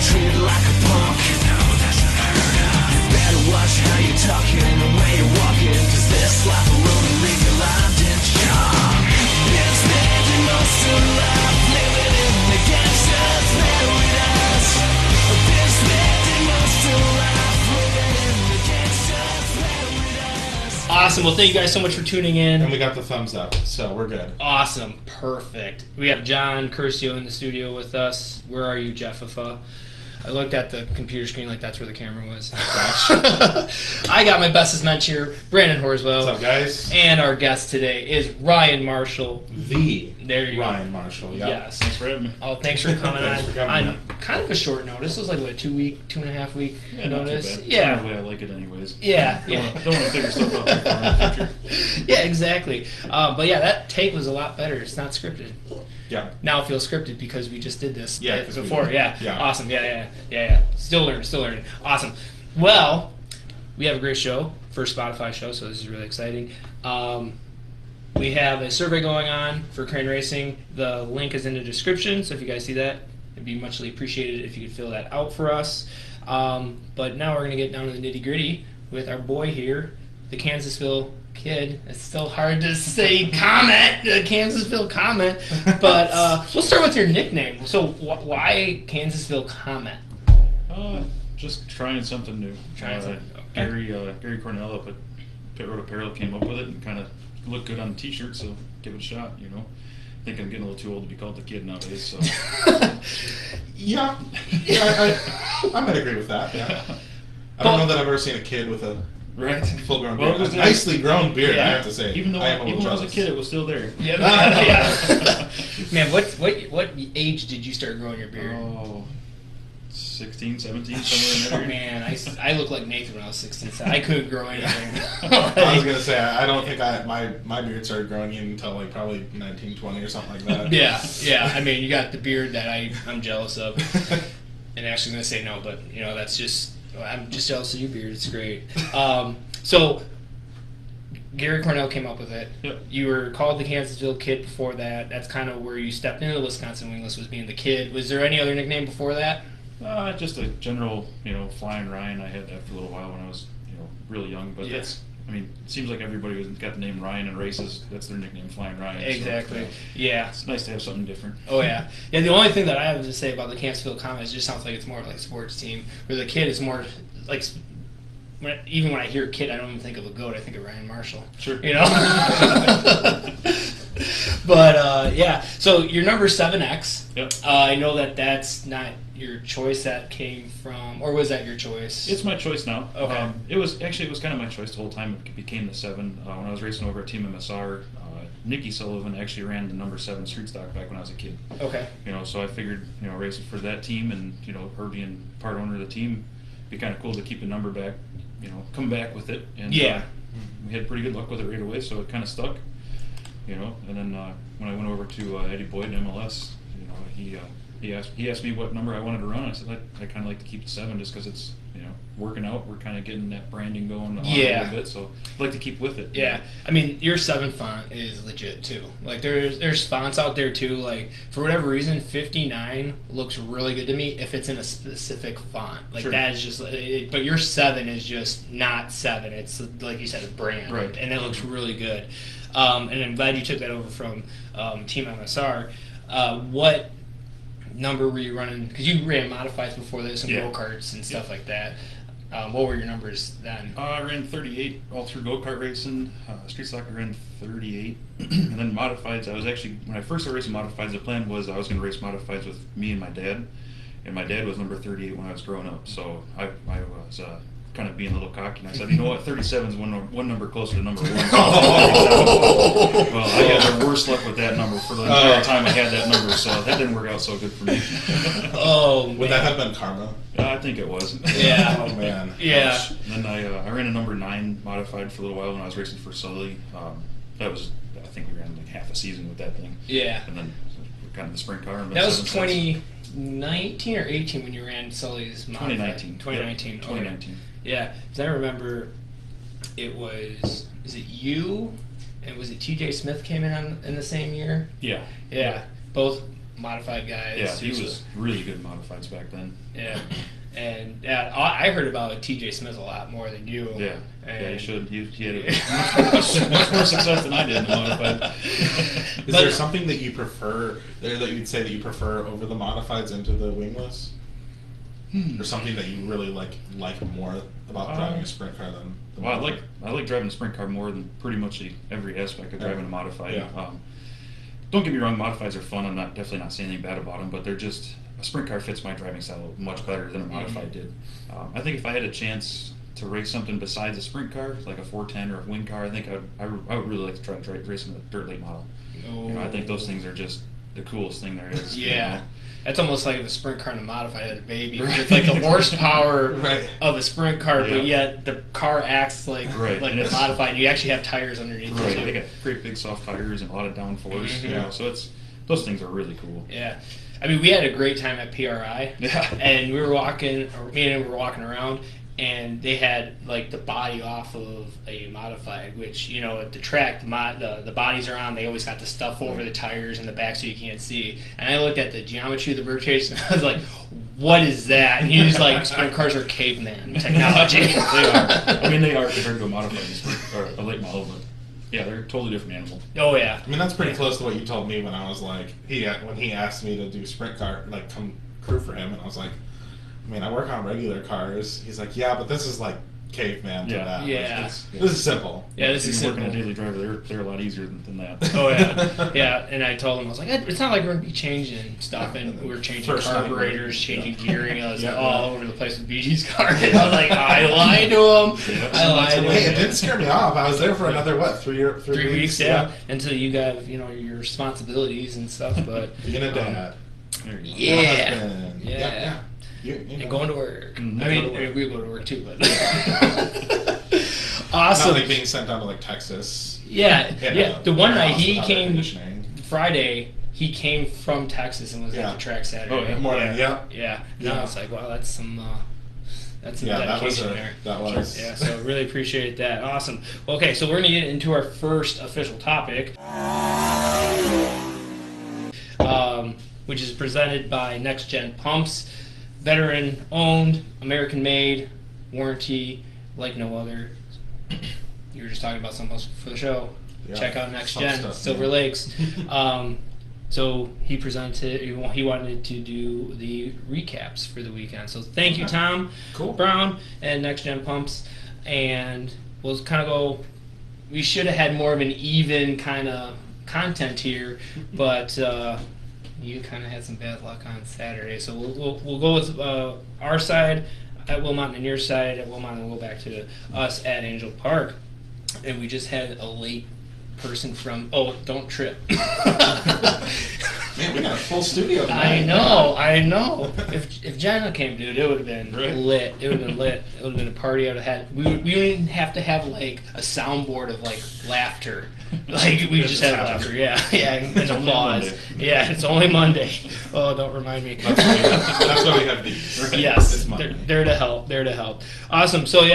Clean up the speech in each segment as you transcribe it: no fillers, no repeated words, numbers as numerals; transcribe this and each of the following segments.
treated like a punk. You know that should hurt us. You better watch how you're talking and the way you're walking, cause this life alone will leave you lined in chalk. Been spending most of life living in the gangster's paradise. Been spending most of life living in the gangster's paradise. Awesome. Well, thank you guys so much for tuning in. And we got the thumbs up, so we're good. Awesome. Perfect. We have John Curcio in the studio with us. Where are you, Jeff? I looked at the computer screen like that's where the camera was. I got my Bestest Mench here, Brandon Horswell. What's up, guys? And our guest today is Ryan Marshall. There you Ryan go. Marshall, yeah. Yes. Thanks for having me. Oh, thanks for coming Thanks for coming on kind of a short notice. It was like, what, 2.5 week Yeah, notice? not too bad. Yeah. Generally, I like it anyways. Yeah. Don't want to figure stuff out too far in the future. Yeah, exactly. But yeah, that take was a lot better. It's not scripted. Yeah. Now it feels scripted because we just did this before. Yeah. Yeah. Awesome. Yeah. Still learning. Awesome. Well, we have a great show, first Spotify show, so this is really exciting. We have a survey going on for Crane Racing. The link is in the description, so if you guys see that, it'd be muchly appreciated if you could fill that out for us. But now we're going to get down to the nitty-gritty with our boy here, the Kansasville kid. It's still hard to say Komet, the Kansasville Komet. But we'll start with your nickname. So why Kansasville Komet? Just trying something new. Gary Cornell up at Pit Road Apparel came up with it and kind of looked good on the t-shirt, so give it a shot, you know. I think I'm getting a little too old to be called the kid nowadays, so. Yeah, I might agree with that, yeah. I don't know that I've ever seen a kid with a full-grown beard. Well, A nicely grown beard, I have to say. Even when I was a kid, it was still there. Yeah. Man, what age did you start growing your beard? Oh, 16, 17, somewhere in there. Man, I look like Nathan when I was 16, so I couldn't grow anything. I was going to say, I don't think my beard started growing in until like probably 1920 or something like that. Yeah. I mean, you got the beard that I'm jealous of. And Ashley's going to say no, but, you know, that's just, I'm just jealous of your beard. It's great. So, Gary Cornell came up with it. Yep. You were called the Kansasville Kid before that. That's kind of where you stepped into the Wisconsin Wingless, was being the kid. Was there any other nickname before that? Just a general, Flying Ryan. I had that for a little while when I was, really young. But it seems like everybody who's got the name Ryan in races, that's their nickname, Flying Ryan. Exactly. So, yeah. It's nice to have something different. Oh, yeah. Yeah, the only thing that I have to say about the Kansasville Komet is it just sounds like it's more like a sports team, where the kid is more like, even when I hear kid, I don't even think of a goat. I think of Ryan Marshall. Sure. You know? But, yeah. So your number 7X. Yep. I know that's not your choice. That came from, or was that your choice? It's my choice now. Okay. It was kind of my choice the whole time. It became the 7. When I was racing over at Team MSR, Nikki Sullivan actually ran the number 7 street stock back when I was a kid. Okay. So I figured, racing for that team and, her being part owner of the team, it'd be kind of cool to keep the number back, come back with it. And yeah. We had pretty good luck with it right away, so it kind of stuck. And then when I went over to Eddie Boyd in MLS, he asked me what number I wanted to run. I said I kind of like to keep the 7 just because it's working out. We're kind of getting that branding going on a little bit, so I'd like to keep with it. Yeah, I mean your 7 font is legit too. Like there's fonts out there too. Like for whatever reason, 59 looks really good to me if it's in a specific font. Like Sure. that is just. But your 7 is just not 7. It's like you said, a brand, Right? And it looks really good. And I'm glad you took that over from Team MSR. What number were you running? Because you ran modifieds before this and go-karts and stuff like that. What were your numbers then? I ran 38 all through go-kart racing. Street stock I ran 38. And then modifieds, when I first started racing modifieds, the plan was I was going to race modifieds with me and my dad. And my dad was number 38 when I was growing up. So I was kind of being a little cocky, and I said, you know what, 37 is one number closer to number 1. So well, I had the worst luck with that number for the entire time I had that number, so that didn't work out so good for me. Oh, man. Would that have been karma? I think it was. Yeah. Oh, man. Yeah. And then I ran a number 9 modified for a little while when I was racing for Sully. That was, I think we ran like half a season with that thing. Yeah. And then got in the sprint car. And that was 2019 or 18 when you ran Sully's modified? 2019. 2019. Yep. 2019. Yeah, because I remember it was, is it you and was it TJ Smith came in the same year? Yeah. Yeah, both modified guys. Yeah, he was really good in modifieds back then. Yeah. And I heard about TJ Smith a lot more than you. Yeah, and he should. He had much more success than I did in the modified. Is there something that you prefer, that you'd say that you prefer over the modifieds into the wingless? Or something that you really like more about driving a sprint car than the Well, I like driving a sprint car more than pretty much every aspect of driving a modified. Yeah. Don't get me wrong, modifieds are fun. I'm definitely not saying anything bad about them, but they're just, a sprint car fits my driving style much better than a modified did. I think if I had a chance to race something besides a sprint car, like a 410 or a wing car, I think I would really like to try racing a dirt late model. I think those things are just the coolest thing there is. Yeah. That's almost like if a sprint car and a modified had a baby. It's like the horsepower of a sprint car, but yet the car acts like a modified. You actually have tires underneath. Right, they got pretty big soft tires and a lot of downforce. So those things are really cool. Yeah. I mean, we had a great time at PRI. Yeah. And me and we were walking around, and they had like the body off of a modified, which, you know, at the track, the bodies are on. They always got the stuff over the tires in the back so you can't see. And I looked at the geometry of the bird cage, and I was like, what is that? And he was like, sprint cars are caveman technology. They are. I mean, they are compared to a modified or a late model, but yeah, they're a totally different animal. Oh, yeah. I mean, that's pretty close to what you told me when I was like, when he asked me to do sprint car, like come crew for him, and I was like, I mean, I work on regular cars. He's like, yeah, but this is like caveman to that. Yeah. This is simple. Yeah, this is simple. Working a daily driver, they're a lot easier than that. Oh, yeah. Yeah, and I told him, I was like, it's not like we're going to be changing stuff, and we're changing carburetors, changing gearing. I was all over the place with BG's car. And I was like, I lied to him. I lied to him. Hey, it didn't scare me off. I was there for another, 3 weeks, yeah. Until you got, you know, your responsibilities and stuff. But being a dad. Yeah. And going to work. Mm-hmm. I mean, we go to work too, but awesome. Not like being sent down to like Texas. Yeah. The one night he came Friday. He came from Texas and was at the track Saturday. Oh, yeah. Morning. Yeah. No, I was like, wow, that's some dedication there. That was. Yeah. So really appreciate that. Awesome. Okay, so we're gonna get into our first official topic. Which is presented by Next Gen Pumps. Veteran owned, American made, warranty like no other. You were just talking about something else for the show. Yeah. Check out Next Gen, Silver Lakes. So he presented, he wanted to do the recaps for the weekend. So thank you, Tom Brown and Next Gen Pumps. And we'll kind of go, we should have had more of an even kind of content here, but you kind of had some bad luck on Saturday, so we'll go with our side at Wilmot and your side at Wilmot, and we'll go back to us at Angell Park. And we just had a late person from. Oh, don't trip. Man, we got a full studio tonight. I know. If Jenna came, dude, it would have been lit. It would have been lit. It would have been a party. I would have had. We wouldn't have to have like a soundboard of like laughter. Like we just had laughter. Yeah, and applause. Yeah, it's only Monday. Oh, don't remind me. That's why we have these. Right? Yes, they're to help. They're to help. Awesome. So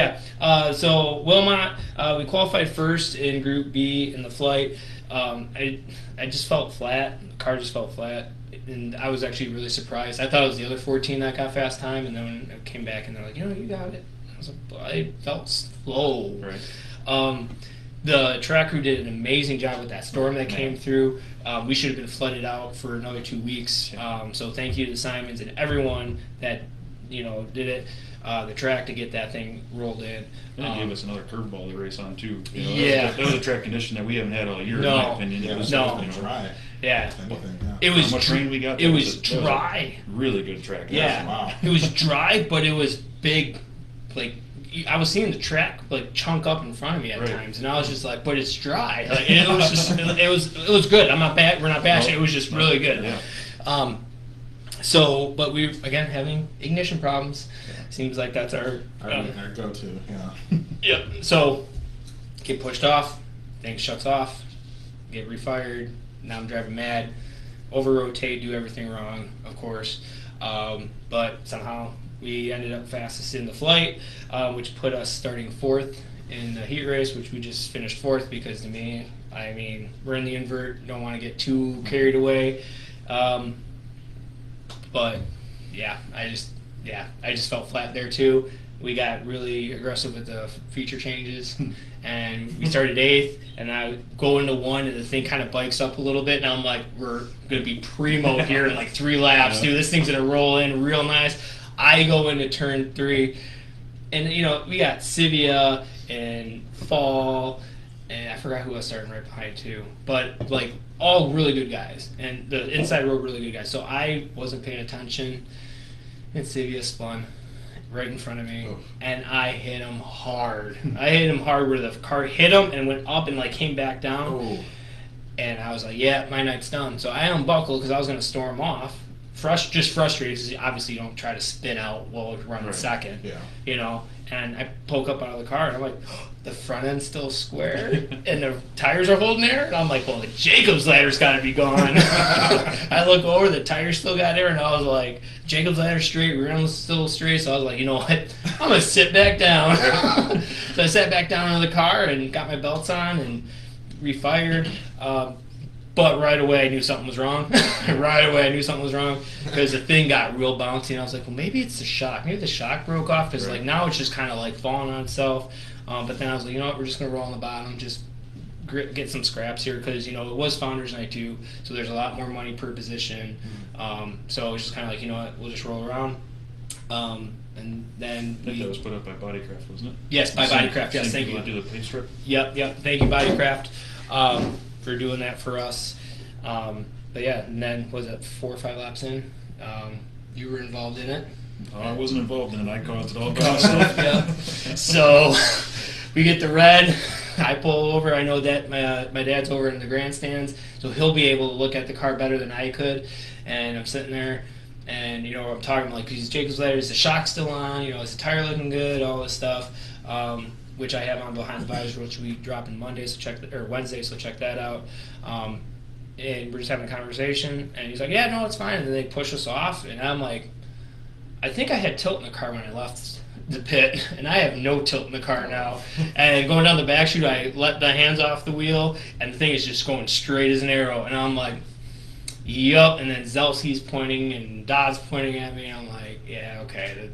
so Wilmot, we qualified first in Group B in the flight. I just felt flat. The car just felt flat, and I was actually really surprised. I thought it was the other 14 that got fast time, and then when I came back and they're like, you got it. I was like, I felt slow. Right. The track crew did an amazing job with that storm that came through. We should have been flooded out for another 2 weeks. So thank you to Simons and everyone that did it. The track to get that thing rolled in. And it gave us another curveball to race on too. That was a track condition that we haven't had all year, in my opinion. It was dry. Yeah. It was rain we got. It was dry. Really good track. Yeah. Wow. It was dry, but it was big. Like I was seeing the track like chunk up in front of me at times, and I was just like, but it's dry. Like, it was just it was good. I'm not bad. We're not bashing. It was just really good. Yeah. So, but we're again having ignition problems. Seems like that's our go-to. Yeah. Yep. So, get pushed off, thing shuts off, get refired. Now I'm driving mad, over-rotate, do everything wrong, of course. But somehow we ended up fastest in the flight, which put us starting fourth in the heat race, which we just finished fourth because to me, I mean, we're in the invert, don't want to get too carried away. But yeah, I just felt flat there too. We got really aggressive with the feature changes, and we started 8th, and I go into 1, and the thing kind of bikes up a little bit, and I'm like, we're going to be primo here in like 3 laps, dude. This thing's going to roll in real nice. I go into turn 3, and, you know, we got Sivia and Fall, and I forgot who I was starting right behind too, but like all really good guys, and the inside road really good guys. So I wasn't paying attention, and Sivia spun right in front of me, and I hit him hard. I hit him hard where the car hit him and went up and like came back down. And I was like, yeah, my night's done. So I unbuckled because I was going to storm off. Just frustrated because obviously you don't try to spin out while you're running second. Yeah. You know, and I poke up out of the car and I'm like, the front end's still square and the tires are holding there. And I'm like, well, the Jacob's ladder's got to be gone. I look over, the tires still got there, and I was like, Jacob's ladder straight, rear end's still straight. So I was like, you know what? I'm going to sit back down. So I sat back down into the car and got my belts on and refired. But right away I knew something was wrong. Because the thing got real bouncy, and I was like, well, maybe it's the shock. Maybe the shock broke off, because like now it's just kind of like falling on itself. But then I was like, you know what, we're just going to roll on the bottom, just get some scraps here, because, you know, it was Founders Night too, so there's a lot more money per position. So I was just kind of like, you know what, we'll just roll around. And then I think that was put up by Bodycraft, wasn't it? Yes, by Bodycraft. Yes, thank you. Do the paint strip. Yep. Thank you, Bodycraft, for doing that for us. But yeah, and then was it 4 or 5 laps in? You were involved in it. I wasn't involved in it. I caused it all by myself. Yeah. So we get the red. I pull over. I know that my dad's over in the grandstands, so he'll be able to look at the car better than I could. And I'm sitting there, and you know, I'm talking like, these Jacob's ladder, is the shock still on? You know, is the tire looking good? All this stuff, which I have on behind the visor, which we drop in Monday, or Wednesday, so check that out. And we're just having a conversation, and he's like, yeah, no, it's fine. And then they push us off, and I'm like, I think I had tilt in the car when I left the pit, and I have no tilt in the car now. And going down the back chute, I let the hands off the wheel, and the thing is just going straight as an arrow. And I'm like, yup. And then Zelski's pointing, and Dodd's pointing at me, and I'm like, yeah, okay.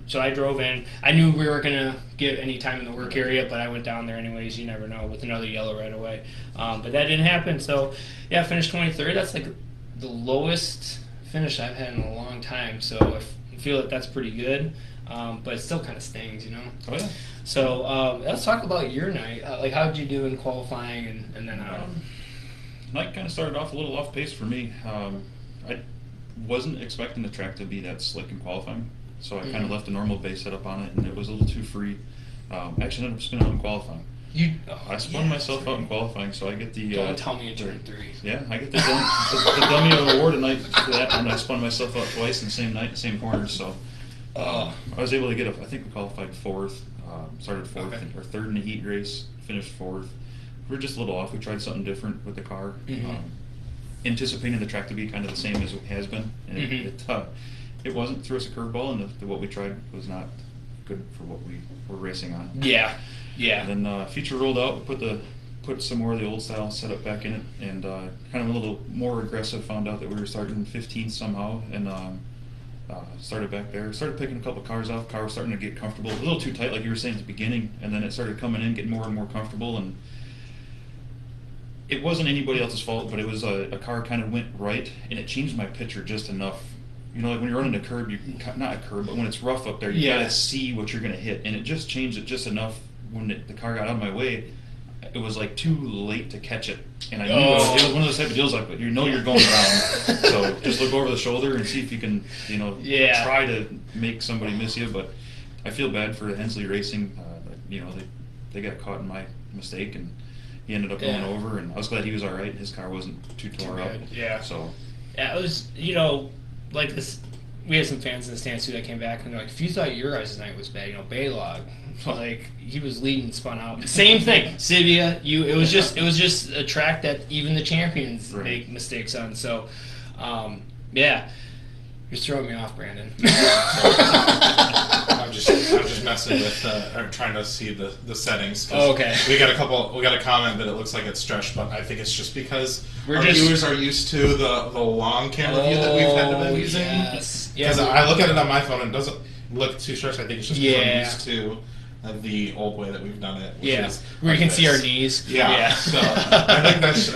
So I drove in. I knew we weren't going to get any time in the work area, but I went down there anyways. You never know, with another yellow right away. But that didn't happen. So, yeah, I finished 23rd. That's like the lowest finish I've had in a long time. So I feel that that's pretty good. But it still kind of stings, you know? Oh, yeah. So let's talk about your night. Like, how did you do in qualifying and then Night kind of started off a little off pace for me. I wasn't expecting the track to be that slick in qualifying. So I kind of left a normal base setup on it, and it was a little too free. I actually ended up spinning out in qualifying. I spun myself out in qualifying, so I get the... Don't tell me you turned 3. Yeah, I get the dummy award tonight for that, and I spun myself out twice in the same night, same corners, so... I was able to get I think we qualified 4th, started 4th, or 3rd in the heat race, finished 4th. We were just a little off. We tried something different with the car, anticipating the track to be kind of the same as it has been, and it wasn't. Threw us a curveball, and what we tried was not good for what we were racing on. Yeah. And then feature rolled out. We put some more of the old style setup back in it, and kind of a little more aggressive. Found out that we were starting 15th somehow, and started back there. Started picking a couple cars off. Car was starting to get comfortable. A little too tight, like you were saying at the beginning, and then it started coming in, getting more and more comfortable, and it wasn't anybody else's fault, but it was a car kind of went right, and it changed my picture just enough. You know, like when you're running a curb, not a curb, but when it's rough up there, you gotta see what you're gonna hit, and it just changed it just enough. When the car got out of my way, it was like too late to catch it, and I knew it was one of those type of deals like, you know, you're going around, so just look over the shoulder and see if you can, you know, try to make somebody miss you. But I feel bad for Hensley Racing. You know, they got caught in my mistake, and he ended up going over, and I was glad he was all right. His car wasn't too tore up. Yeah. So. Yeah, it was, you know, like this. We had some fans in the stands too that came back and they're like, if you thought your guys' night was bad, you know, Baylog, like he was leading, spun out. Same thing, Sivia. It was just a track that even the champions make mistakes on. So, yeah, you're throwing me off, Brandon. I'm just messing with or trying to see the settings. 'Cause Oh, okay. We got a comment that it looks like it's stretched, but I think it's just because our just- viewers are used to the long camera view that we've had been using. Yes. Yeah, Because I look at it on my phone and it doesn't look too stretched. I think it's just because I'm Yeah. used to the old way that we've done it. Which Yeah, is where you like can see our this. knees. Yeah. So I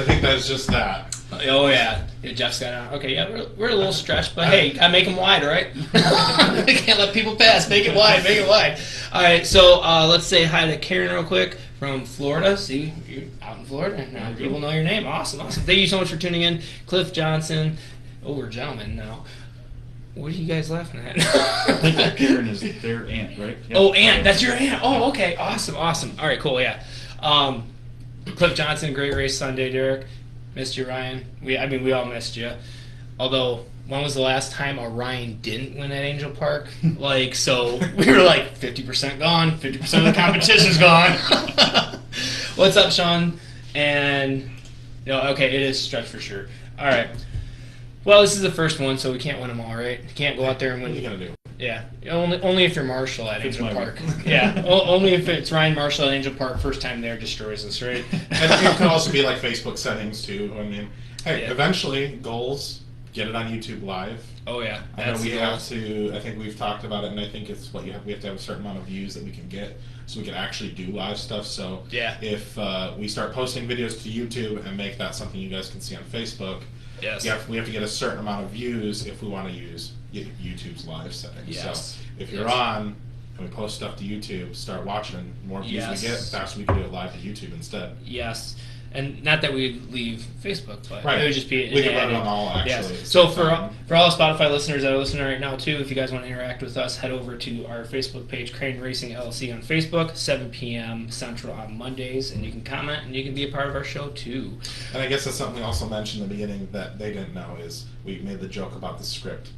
think that's just that. Oh yeah, Jeff's got on. Okay, yeah, we're a little stretched, but hey, I make them wide, right? I can't let people pass. Make it wide. Make it wide. All right, so let's say hi to Karen real quick from Florida. See, you're out in Florida now. People know your name. Awesome. Thank you so much for tuning in, Cliff Johnson. Oh, we're gentlemen now. What are you guys laughing at? I think that Karen is their aunt, right? Yep. Oh, aunt. That's your aunt. Oh, okay. Awesome. All right, cool. Yeah. Cliff Johnson, great race Sunday, Derek. Missed you, Ryan. We all missed you. Although, when was the last time a Ryan didn't win at Angell Park? So we were like 50% gone, 50% of the competition's gone. What's up, Sean? And, okay, it is stretch for sure. All right. Well, this is the first one, so we can't win them all, right? You can't go out there and win. What are you gonna do? Yeah, only if you're Marshall at It's Angell my Park. way. Yeah, only if it's Ryan Marshall at Angell Park. First time there destroys us, right? And it could also be like Facebook settings too. I mean, hey, Yeah. eventually goals, get it on YouTube Live. Oh yeah, I know that's we the have goal. to. I think we've talked about it, and I think it's what we have to have a certain amount of views that we can get, so we can actually do live stuff. So Yeah. if we start posting videos to YouTube and make that something you guys can see on Facebook, Yes. we have to get a certain amount of views if we want to use YouTube's live settings. Yes. So if you're Yes. on and we post stuff to YouTube, start watching. The more views Yes. we get, the faster we can do it live to YouTube instead. Yes, and not that we leave Facebook, but Right. it would just be We an can run it added- on all, actually, Yes. at the So same for time. all the Spotify listeners that are listening right now too, if you guys want to interact with us, head over to our Facebook page, Crane Racing LLC on Facebook, 7 p.m. Central on Mondays, and you can comment and you can be a part of our show too. And I guess that's something we also mentioned in the beginning that they didn't know is we made the joke about the script.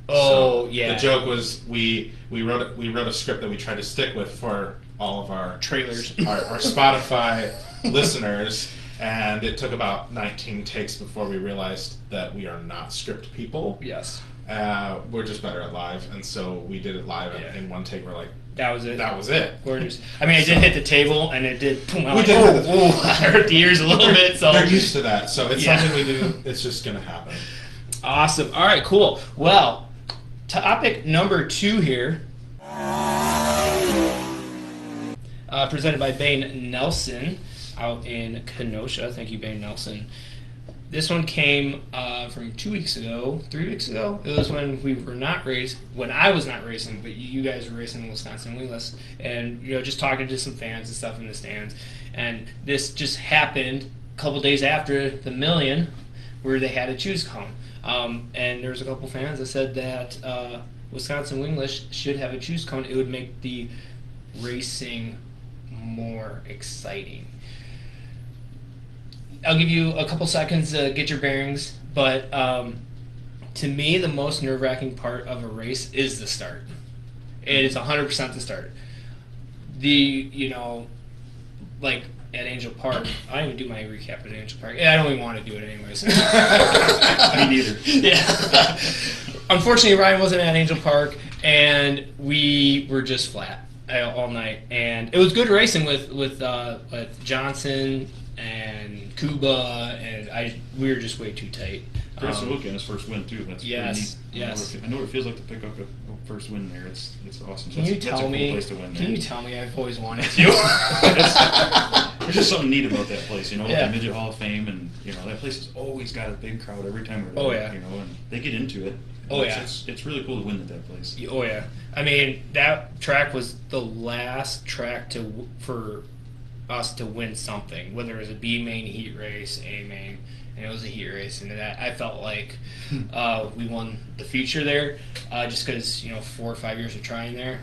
Oh So yeah, The joke was we wrote a script that we tried to stick with for all of our trailers, our Spotify listeners, and it took about 19 takes before we realized that we are not script people. Yes, We're just better at live, and so we did it live Yeah. in one take. We're like, that was it. that was it. Gorgeous. I mean, I did hit the table, and it did. Boom, I'm We like, did hit the- oh, I hurt the ears a little bit. So They're used to that, so it's Yeah. something we do. It's just gonna happen. awesome. All right, cool. Well, topic number 2 here, presented by Bane Nelson out in Kenosha. Thank you, Bane Nelson. This one came from 2 weeks ago, 3 weeks ago. It was when we were not racing, when I was not racing, but you guys were racing in Wisconsin Wingless, and just talking to some fans and stuff in the stands. And this just happened a couple days after the Million, where they had a choose cone. And there's a couple fans that said that Wisconsin Wingless should have a choose cone. It would make the racing more exciting. I'll give you a couple seconds to get your bearings, but to me, the most nerve-wracking part of a race is the start. It is 100% the start. Like at Angell Park, I don't even do my recap at Angell Park. I don't even want to do it anyways. Me neither. Yeah. Unfortunately, Ryan wasn't at Angell Park, and we were just flat all night. And it was good racing with Johnson and Kuba, and we were just way too tight. Chris Wilk in his first win too. That's Yes, pretty neat. yes. I know what it feels like to pick up a first win there. It's awesome. Can you That's tell a cool me? place to win Can there. you tell me? I've always wanted to. There's just something neat about that place, Yeah. the Midget Hall of Fame, and that place has always got a big crowd every time we're there. Oh, yeah. And they get into it. Oh, It's really cool to win at that place. Oh yeah, I mean that track was the last track for us to win something, whether it was a B main heat race, A main, and it was a heat race, and I felt like we won the future there, just because 4 or 5 years of trying there,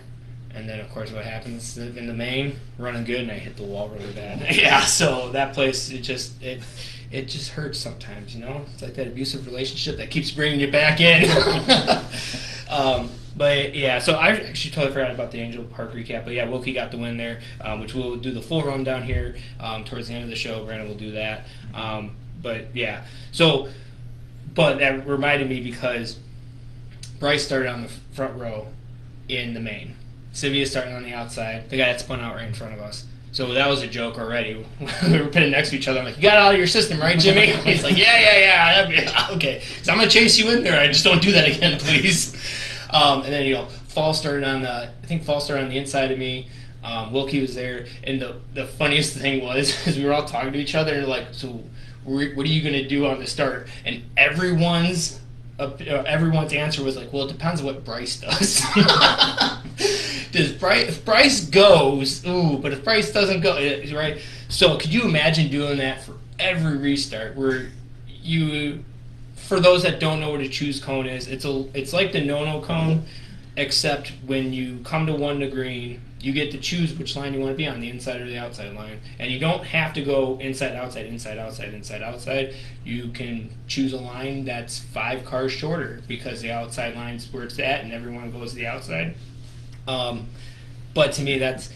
and then of course what happens in the main, running good, and I hit the wall really bad. Yeah, so that place it just hurts sometimes, It's like that abusive relationship that keeps bringing you back in. But yeah, so I actually totally forgot about the Angell Park recap. But yeah, Wilkie got the win there, which we'll do the full rundown here towards the end of the show. Brandon will do that. But yeah, but that reminded me because Bryce started on the front row in the main. Sivia starting on the outside. The guy that spun out right in front of us. So that was a joke already. We were pitted next to each other. I'm like, you got it out of your system, right, Jimmy? He's like, yeah. Okay. So I'm going to chase you in there. I just don't do that again, please. And then, Fall started on the inside of me. Wilkie was there. And the funniest thing was, is we were all talking to each other and like, so what are you going to do on the start? And everyone's answer was like, well, it depends on what Bryce does. If Bryce goes, but if Bryce doesn't go, right? So could you imagine doing that for every restart where for those that don't know what a choose cone is, it's like the no-no cone, except when you come to one to green, you get to choose which line you want to be on, the inside or the outside line. And you don't have to go inside, outside, inside, outside, inside, outside. You can choose a line that's 5 cars shorter because the outside line's where it's at and everyone goes to the outside. But to me, that's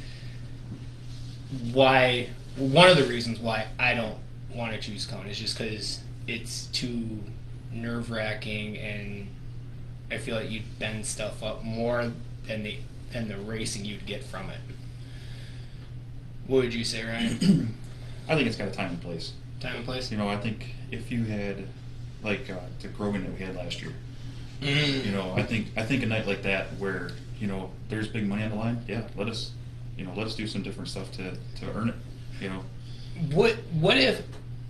why one of the reasons why I don't want to choose cone is just because it's too nerve-wracking, and I feel like you'd bend stuff up more than the racing you'd get from it. What would you say, Ryan? I think it's got a time and place. Time and place? I think if you had, like, the Grogan that we had last year, I think a night like that where, there's big money on the line, yeah, let us do some different stuff to earn it, What if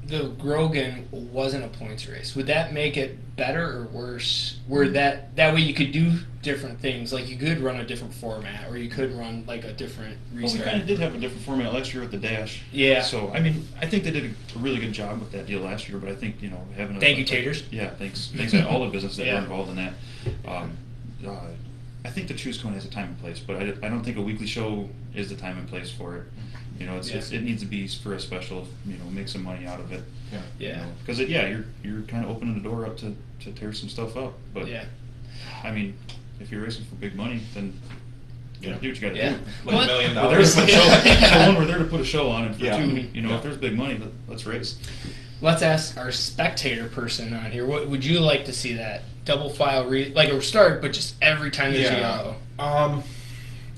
the Grogan wasn't a points race? Would that make it better or worse? Where that way you could do different things, like you could run a different format, or you could run like a different restart. Well, we kind of did have a different format last year with the dash. Yeah. So I think they did a really good job with that deal last year. But I think having thank you, Taters. Yeah, thanks to all the businesses that Yeah. were involved in that. I think the choose cone has a time and place, but I don't think a weekly show is the time and place for it. It needs to be for a special. Make some money out of it. Yeah. Because you're kind of opening the door up to tear some stuff up. But Yeah. If you're racing for big money, then do what you got to Yeah. do. Like $1 million. We're there to put a show. So one, we're there to put a show on, and for Yeah. two, Yeah. if there's big money, let's race. Let's ask our spectator person on here. What would you like to see that double file like a start, but just every time there's a yellow?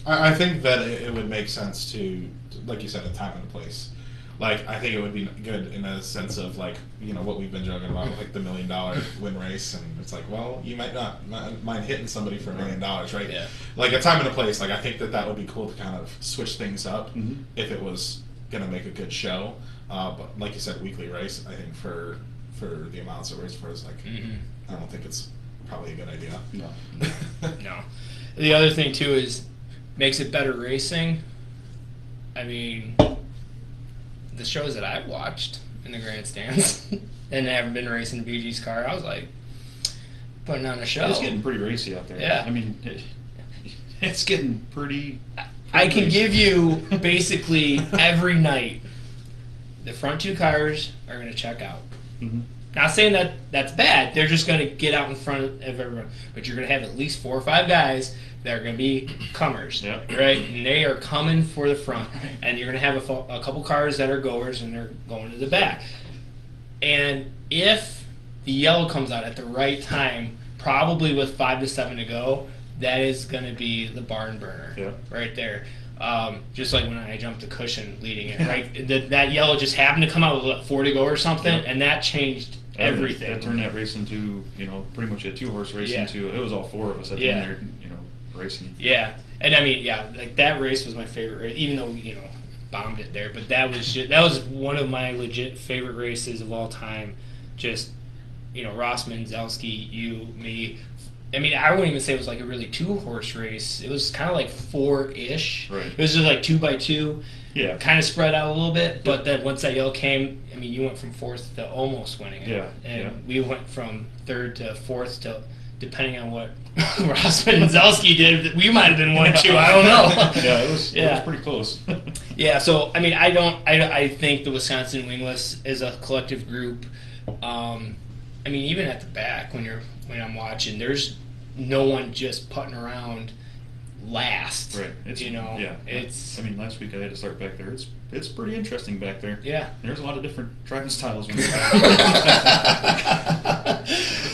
I think that it would make sense to, like you said, a time and a place. Like, I think it would be good in a sense of, like, what we've been joking about, like the $1 million win race, and it's like, well, you might not mind hitting somebody for $1 million, right? Yeah. Like, a time and a place, like, I think that would be cool to kind of switch things up if it was going to make a good show. But like you said, weekly race, I think for the amounts of race for is like, I don't think it's probably a good idea. No. No. The other thing, too, is makes it better racing. I mean, the shows that I've watched in the grandstands and haven't been racing BG's car, I was like, putting on a show. It's getting pretty racy out there. Yeah. I mean, it's getting pretty I can racy. give you basically every night, the front 2 cars are going to check out. Mm-hmm. Not saying that that's bad. They're just going to get out in front of everyone. But you're going to have at least 4 or 5 guys that are going to be comers, Yep. right? And they are coming for the front. And you're going to have a couple cars that are goers, and they're going to the back. And if the yellow comes out at the right time, probably with 5 to 7 to go, that is going to be the barn burner right there. Just like when I jumped the cushion leading it, right? That yellow just happened to come out with 4 to go or something, and that changed everything. That turned that race into, pretty much a 2-horse race into, it was all 4 of us at the end there, racing. Yeah. And I mean, like that race was my favorite race, even though, bombed it there. But that was one of my legit favorite races of all time. Just, Rossman, Zelski, you, me. I mean, I wouldn't even say it was like a really 2-horse race. It was kind of like 4-ish. Right. It was just like 2 by 2. Yeah. Kind of spread out a little bit, but then once that yellow came, I mean, you went from 4th to almost winning it. Yeah, And we went from 3rd to 4th to, depending on what Rossman and Zelski did, we might have been 1-2. I don't know. Yeah, it was pretty close. Yeah, so, I mean, I think the Wisconsin Wingless is a collective group. I mean, even at the back when I'm watching, there's no one just putting around last. Right. It's. I mean, last week I had to start back there. It's pretty interesting back there. Yeah. There's a lot of different driving styles. It's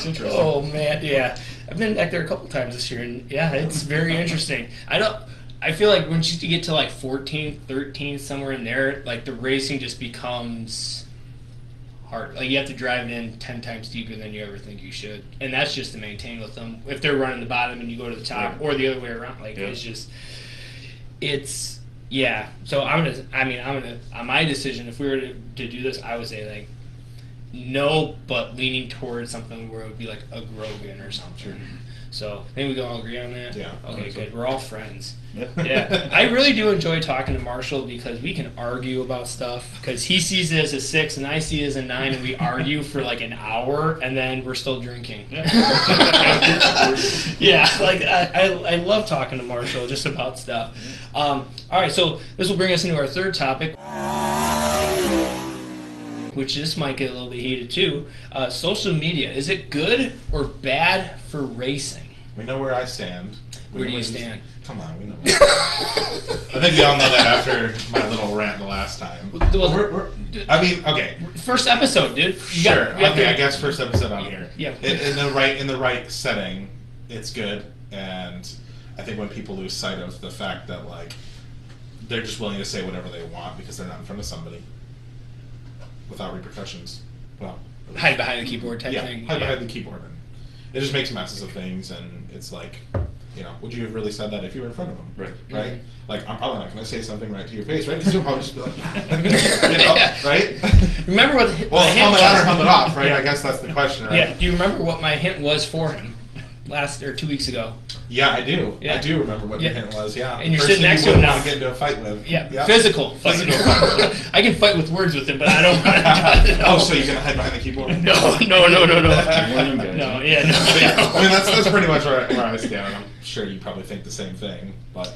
interesting. Oh man, yeah. I've been back there a couple times this year, and yeah, it's very interesting. I feel like once you get to like 14, 13, somewhere in there, like the racing just becomes hard. Like you have to drive it in 10 times deeper than you ever think you should, and that's just to maintain with them. If they're running the bottom and you go to the top, or the other way around, like it's yeah. So I'm gonna on my decision. If we were to do this, I would say like no, but leaning towards something where it would be like a Grogan or something. So I think we can all agree on that. Yeah. Okay, good. We're all friends. Yeah, I really do enjoy talking to Marshall because we can argue about stuff because he sees it as a 6 and I see it as a 9 and we argue for like an hour and then we're still drinking. Yeah, like I love talking to Marshall just about stuff. All right, so this will bring us into our third topic, which this might get a little bit heated too. Social media, is it good or bad for racing? We know where I stand. Where do you stand? Come on, we know. I think we all know that after my little rant the last time. I mean, okay. First episode, dude. I guess first episode on here. Yeah. In the right setting, it's good, and I think when people lose sight of the fact that like they're just willing to say whatever they want because they're not in front of somebody without repercussions. Well, hide behind the keyboard type thing. Hide behind the keyboard, and it just makes messes of things, and it's like. You know, would you have really said that if you were in front of them? Right. Right? Like, I'm probably not going to say something right to your face, right? Because you'll probably just be like, you know, right? Remember what the hint helmet on or was? helmet off, right? I guess that's the question, right? Yeah. Do you remember what my hint was for him 2 weeks ago? Yeah, I do. Yeah. I do remember what the hint was, yeah. And you're Person sitting next you to him wouldn't now. want to get into a fight with. Yeah. Physical. I can fight with words with him, but I don't want to. Oh, so you're going to hide behind the keyboard? No. No, yeah, no. Yeah, I mean, that's pretty much where I stand. I'm sure you probably think the same thing, but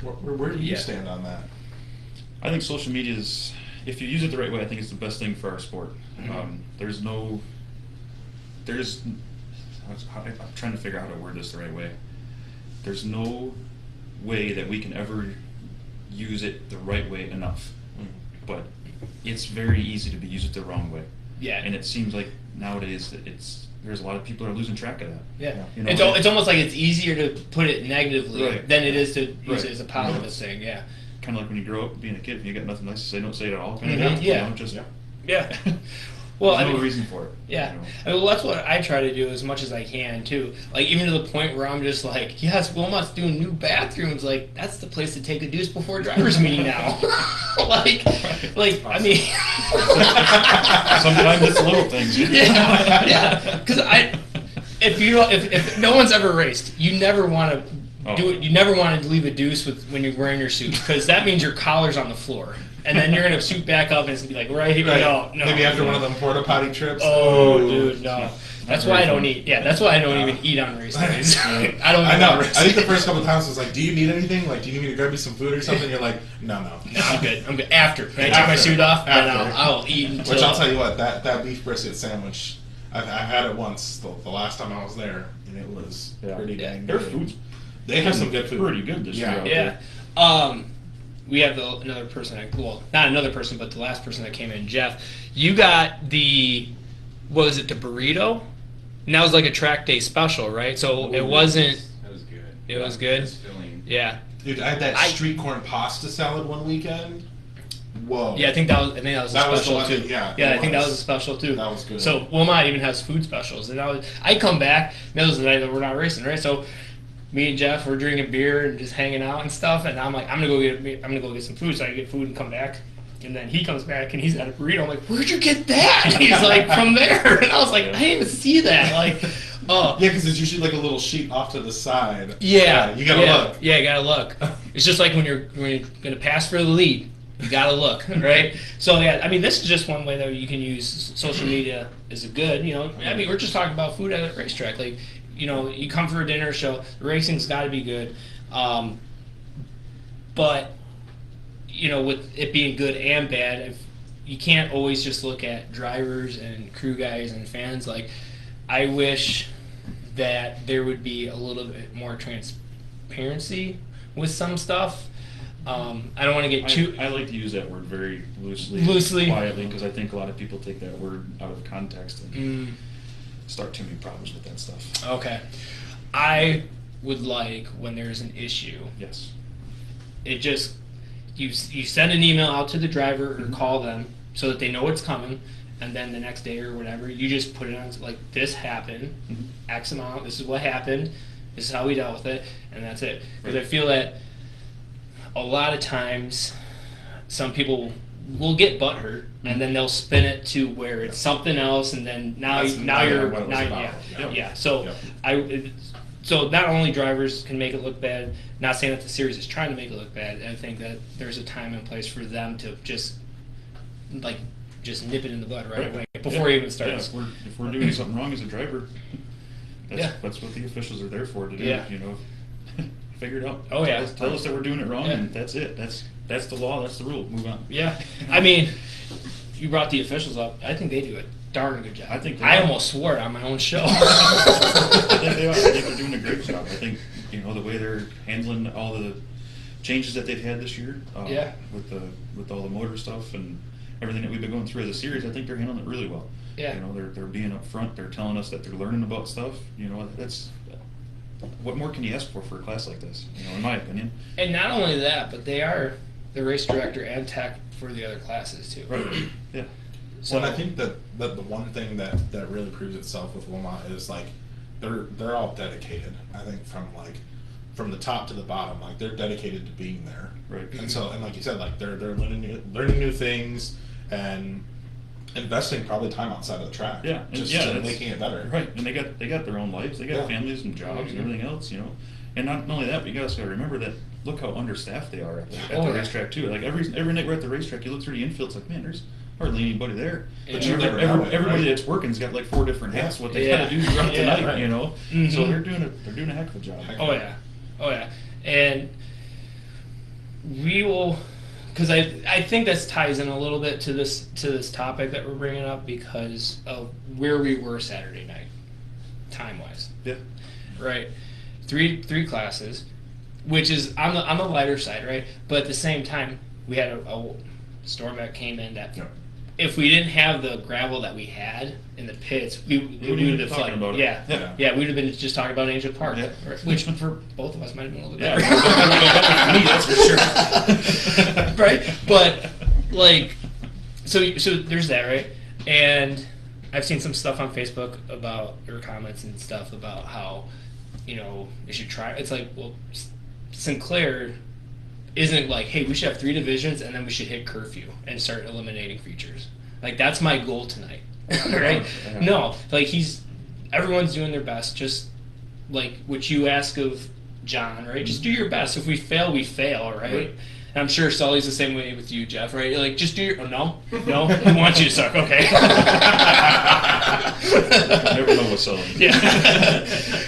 where do you stand on that? I think social media is, if you use it the right way, I think it's the best thing for our sport. Mm-hmm. I'm trying to figure out how to word this the right way. There's no way that we can ever use it the right way enough. But it's very easy to be used the wrong way. Yeah. And it seems like nowadays that there's a lot of people that are losing track of that. Yeah. You know, It's almost like it's easier to put it negatively Right. than it is to use it Right. as a positive thing. Yeah. kind of like when you grow up being a kid, and you got nothing nice to say, don't say it at all. Kind Mhm. of thing, Yeah. You know, just Yeah. Well, there's I no mean, reason for it. yeah. You know. I mean, well, that's what I try to do as much as I can too. Like even to the point where I'm just like, yes, Wilmot's doing new bathrooms. Like that's the place to take a deuce before driver's meeting now. like I mean, Sometimes it's little things. yeah. Because if no one's ever raced, you never want to. Do it. You never want to leave a deuce when you're wearing your suit because that means your collar's on the floor, and then you're gonna suit back up and it's gonna be like right here. No. Maybe after one of them porta potty trips. Oh, dude, no. That's why I don't eat. Yeah, that's why I don't even eat on race days. I don't. I know. I Race think the days. first couple of times I was like, "Do you need anything? Like, do you need me to grab you some food or something?" You're like, "No." No, I'm good. I'm good. After when I take my suit off, then I'll eat until. Which I'll tell you what, that beef brisket sandwich, I've had it once the last time I was there, and it was pretty dang Their good. food's They have some good food. pretty good this year. out Yeah. there. We have another person. Well, not another person, but the last person that came in, Jeff. You got what was it, the burrito? And that was like a track day special, right? So it wasn't. That was good. It was good? It was filling. Yeah. Dude, I had that street corn pasta salad one weekend. Whoa. Yeah, I think that was a That was the special one too. that- yeah, yeah, it I think that was. was a special too. That was good. So Wilmot even has food specials, and I come back. And that was the night that we're not racing, right? So me and Jeff were drinking beer and just hanging out and stuff, and I'm like, I'm gonna go get some food, so I get food and come back. And then he comes back and he's got a burrito. I'm like, where'd you get that? And he's like, from there. And I was like, I didn't even see that. Like, oh. Yeah, because it's usually like a little sheet off to the side. Yeah. You gotta look. Yeah, you gotta look. It's just like when you're gonna pass for the lead. You gotta look, right? So yeah, I mean, this is just one way that you can use social media as a good. You know, I mean, we're just talking about food at a racetrack. Like, you know, you come for a dinner show. The racing's got to be good, but you know, with it being good and bad, you can't always just look at drivers and crew guys and fans. Like, I wish that there would be a little bit more transparency with some stuff. I don't want to get too. I like to use that word very loosely, quietly, because I think a lot of people take that word out of context and start too many problems with that stuff. Okay. I would like when there's an issue. Yes. it just you send an email out to the driver or call them so that they know it's coming, and then the next day or whatever, you just put it on like this happened, X amount. This is what happened. This is how we dealt with it, and that's it. Because I feel that a lot of times some people will get butthurt, and then they'll spin it to where it's something else, and then now That's now not you're what it was now about. yeah. So Yep. so not only drivers can make it look bad. Not saying that the series is trying to make it look bad. I think that there's a time and place for them to just nip it in the bud right away before it even starts. Yeah, if we're doing something wrong as a driver, that's what the officials are there for to do. Yeah. Figure it out. Oh, yeah. Tell us that we're doing it wrong, Yeah. and that's it. That's the law. That's the rule. Move on. Yeah, I mean, you brought the officials up. I think they do a darn good job. I think they I are. almost swore it on my own show. I think they are. I think they're doing a great job. I think the way they're handling all the changes that they've had this year. Yeah. With all the motor stuff and everything that we've been going through as a series, I think they're handling it really well. Yeah. They're being upfront. They're telling us that they're learning about stuff. That's what more can you ask for a class like this? In my opinion. And not only that, but they are the race director and tech for the other classes too. Right. Yeah. So Well, and I think that the one thing that really proves itself with Wilmot is like they're all dedicated. I think from the top to the bottom, like they're dedicated to being there. Right. And so, and like you said, like they're learning new things and investing probably time outside of the track. Yeah, and just that's making it better. Right, and they got their own lives. They got Yeah. families and jobs and everything else. And not only that, but you guys got to remember that. Look how understaffed they are at the Oh, yeah. racetrack too. Like every night we're at the racetrack, you look through the infield, it's like, man, there's hardly anybody there. But you never know it, everybody right? that's working's got like 4 different hats. What they Yeah. got to do throughout the Yeah, night, right. Mhm. So they're doing a heck of a job. Oh yeah, and we will, because I think this ties in a little bit to this topic that we're bringing up because of where we were Saturday night, time wise. Yeah. Right, three classes, which is on the lighter side, right? But at the same time, we had a storm that came in that. Yep. If we didn't have the gravel that we had in the pits, we would have been talking flooded. about it. Yeah, Yeah. we'd have been just talking about Angell Park, Yeah. which for both of us might have been a little bit Yeah, better. me, that's for sure. Right? But so there's that, right? And I've seen some stuff on Facebook about your comments and stuff about how you should try. It's like, well, Sinclair isn't like, hey, we should have 3 divisions and then we should hit curfew and start eliminating features. Like that's my goal tonight, right? Yeah. No, like everyone's doing their best. Just like what you ask of John, right? Just do your best. If we fail, we fail, right? Right. And I'm sure Sully's the same way with you, Jeff, right? Like just do your. Oh no, we want you to suck. Okay. Never know what's selling. Yeah.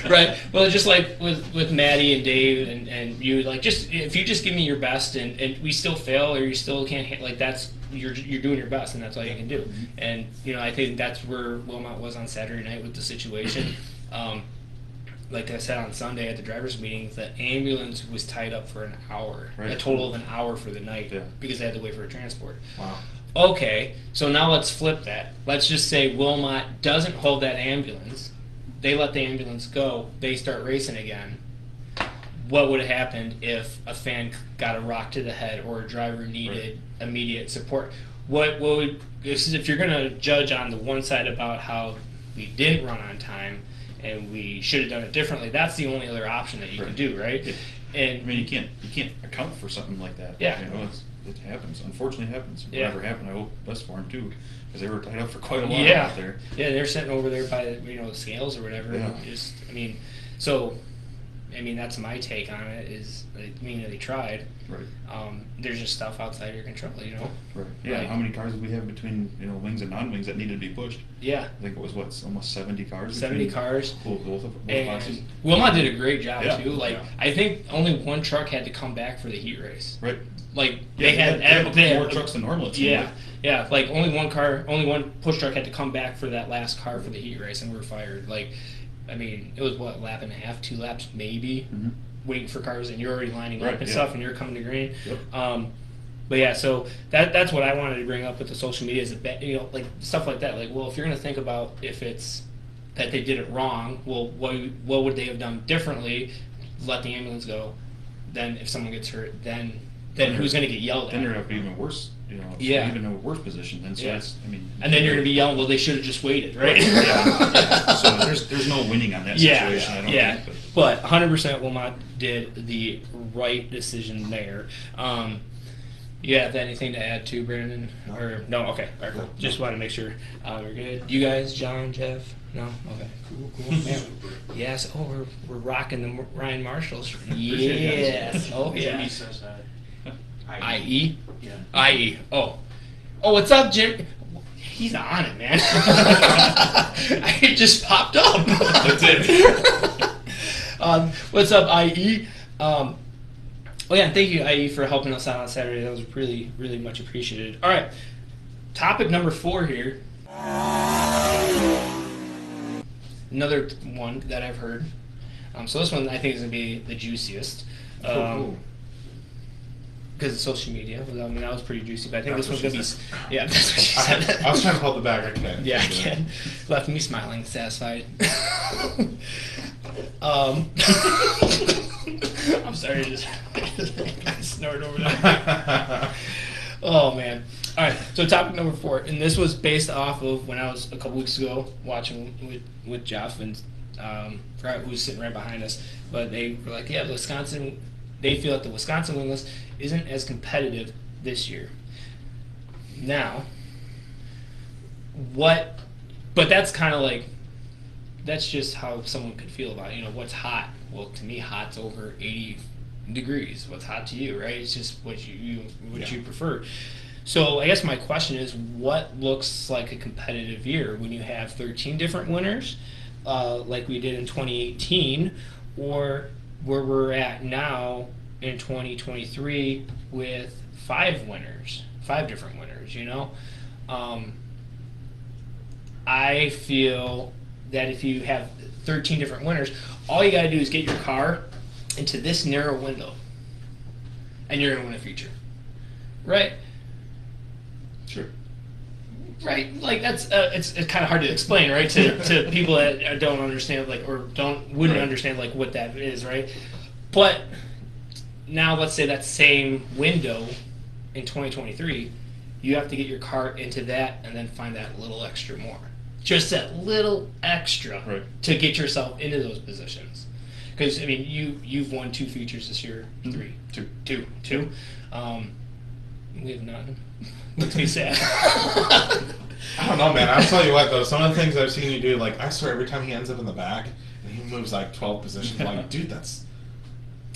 Right. Well, just like with Maddie and Dave and you, like if you just give me your best and we still fail or you still can't hit, like that's you're doing your best and that's all you can do. And I think that's where Wilmot was on Saturday night with the situation. Like I said on Sunday at the drivers' meeting, the ambulance was tied up for an hour, Right. a total of an hour for the night Yeah. because they had to wait for a transport. Wow. Okay, so now let's flip that. Let's just say Wilmot doesn't hold that ambulance. They let the ambulance go. They start racing again. What would have happened if a fan got a rock to the head or a driver needed immediate support? What would if you're going to judge on the one side about how we didn't run on time and we should have done it differently? That's the only other option that you can do, right? Yeah. And I mean, you can't account for something like that. Yeah. It happens. Unfortunately, it happens. Yeah. Whatever happened, I hope best for them too, because they were tied up for quite a while Yeah, out there. yeah, they're sitting over there by the scales or whatever. Yeah. Just, that's my take on it. Is they tried. Right. There's just stuff outside your control, Right. Yeah. Right. How many cars did we have between wings and non-wings that needed to be pushed? Yeah, I think it was almost 70 cars. 70 between cars. Both classes. And Wilmot did a great job Yeah. too. Like Yeah. I think only one truck had to come back for the heat race. Right. Like Yeah, they had more trucks than normal. It seemed Yeah, like. yeah. Like only one push truck had to come back for that last car for the heat race, and we were fired. Like, it was what, lap and a half, 2 laps maybe, Mhm. waiting for cars, and you're already lining up Right, and yeah. stuff, and you're coming to green. Yep. But yeah, so that's what I wanted to bring up with the social media is like stuff like that. Like, well, if you're gonna think about if it's that they did it wrong, well, what would they have done differently? Let the ambulance go. then if someone gets hurt, then who's going to get yelled Then at? you're up even worse, Yeah. even a worse position. Then so Yeah. that's, I mean. And then you're going to be yelling, well, they should have just waited, right? Yeah. So there's no winning on that situation. I don't think. But 100% Wilmot did the right decision there. You have anything to add to, Brandon? Or no? Okay, all right, cool. Just want to make sure we're good. You guys, John, Jeff? No? Okay, cool. Man. Yes. Oh, we're rocking the Ryan Marshalls. Yes. Oh yeah. Jimmy says IE. Yeah. IE. Oh, what's up, Jim? He's on it, man. It just popped up. That's it. What's up, IE? Oh yeah, thank you, IE, for helping us out on Saturday. That was really, really much appreciated. All right, topic number 4 here. Another one that I've heard. So this one I think is gonna be the juiciest. Because it's social media. I mean, that was pretty juicy, but I think That's this one's what gonna she be. Yeah, that's what she said. I was trying to hold it back. I can't. Yeah, I can. Left me smiling, satisfied. I'm sorry, I just snorted over there. Oh man! All right, so topic number 4, and this was based off of when I was a couple weeks ago watching with Jeff and forgot who was sitting right behind us, but they were like, yeah, Wisconsin. They feel that the Wisconsin Wingless isn't as competitive this year. Now, what? But that's kind of like, that's just how someone could feel about it. What's hot? Well, to me, hot's over 80 degrees. What's hot to you, right? It's just what you prefer. So I guess my question is, what looks like a competitive year when you have 13 different winners, like we did in 2018, or where we're at now in 2023 with 5 different winners, I feel that if you have 13 different winners, all you gotta do is get your car into this narrow window, and you're gonna win a feature, right? Sure. Right, like that's it's kind of hard to explain, right, to people that don't understand, wouldn't understand what that is, right? But now let's say that same window in 2023, you have to get your car into that and then find that little extra more, just that little extra to get yourself into those positions. Because I mean, you've won 2 features this year, 3, 2. We have none. Makes me sad. I don't know, man. I'll tell you what, though. Some of the things I've seen you do, I swear every time he ends up in the back and he moves 12 positions, I'm like, dude, that's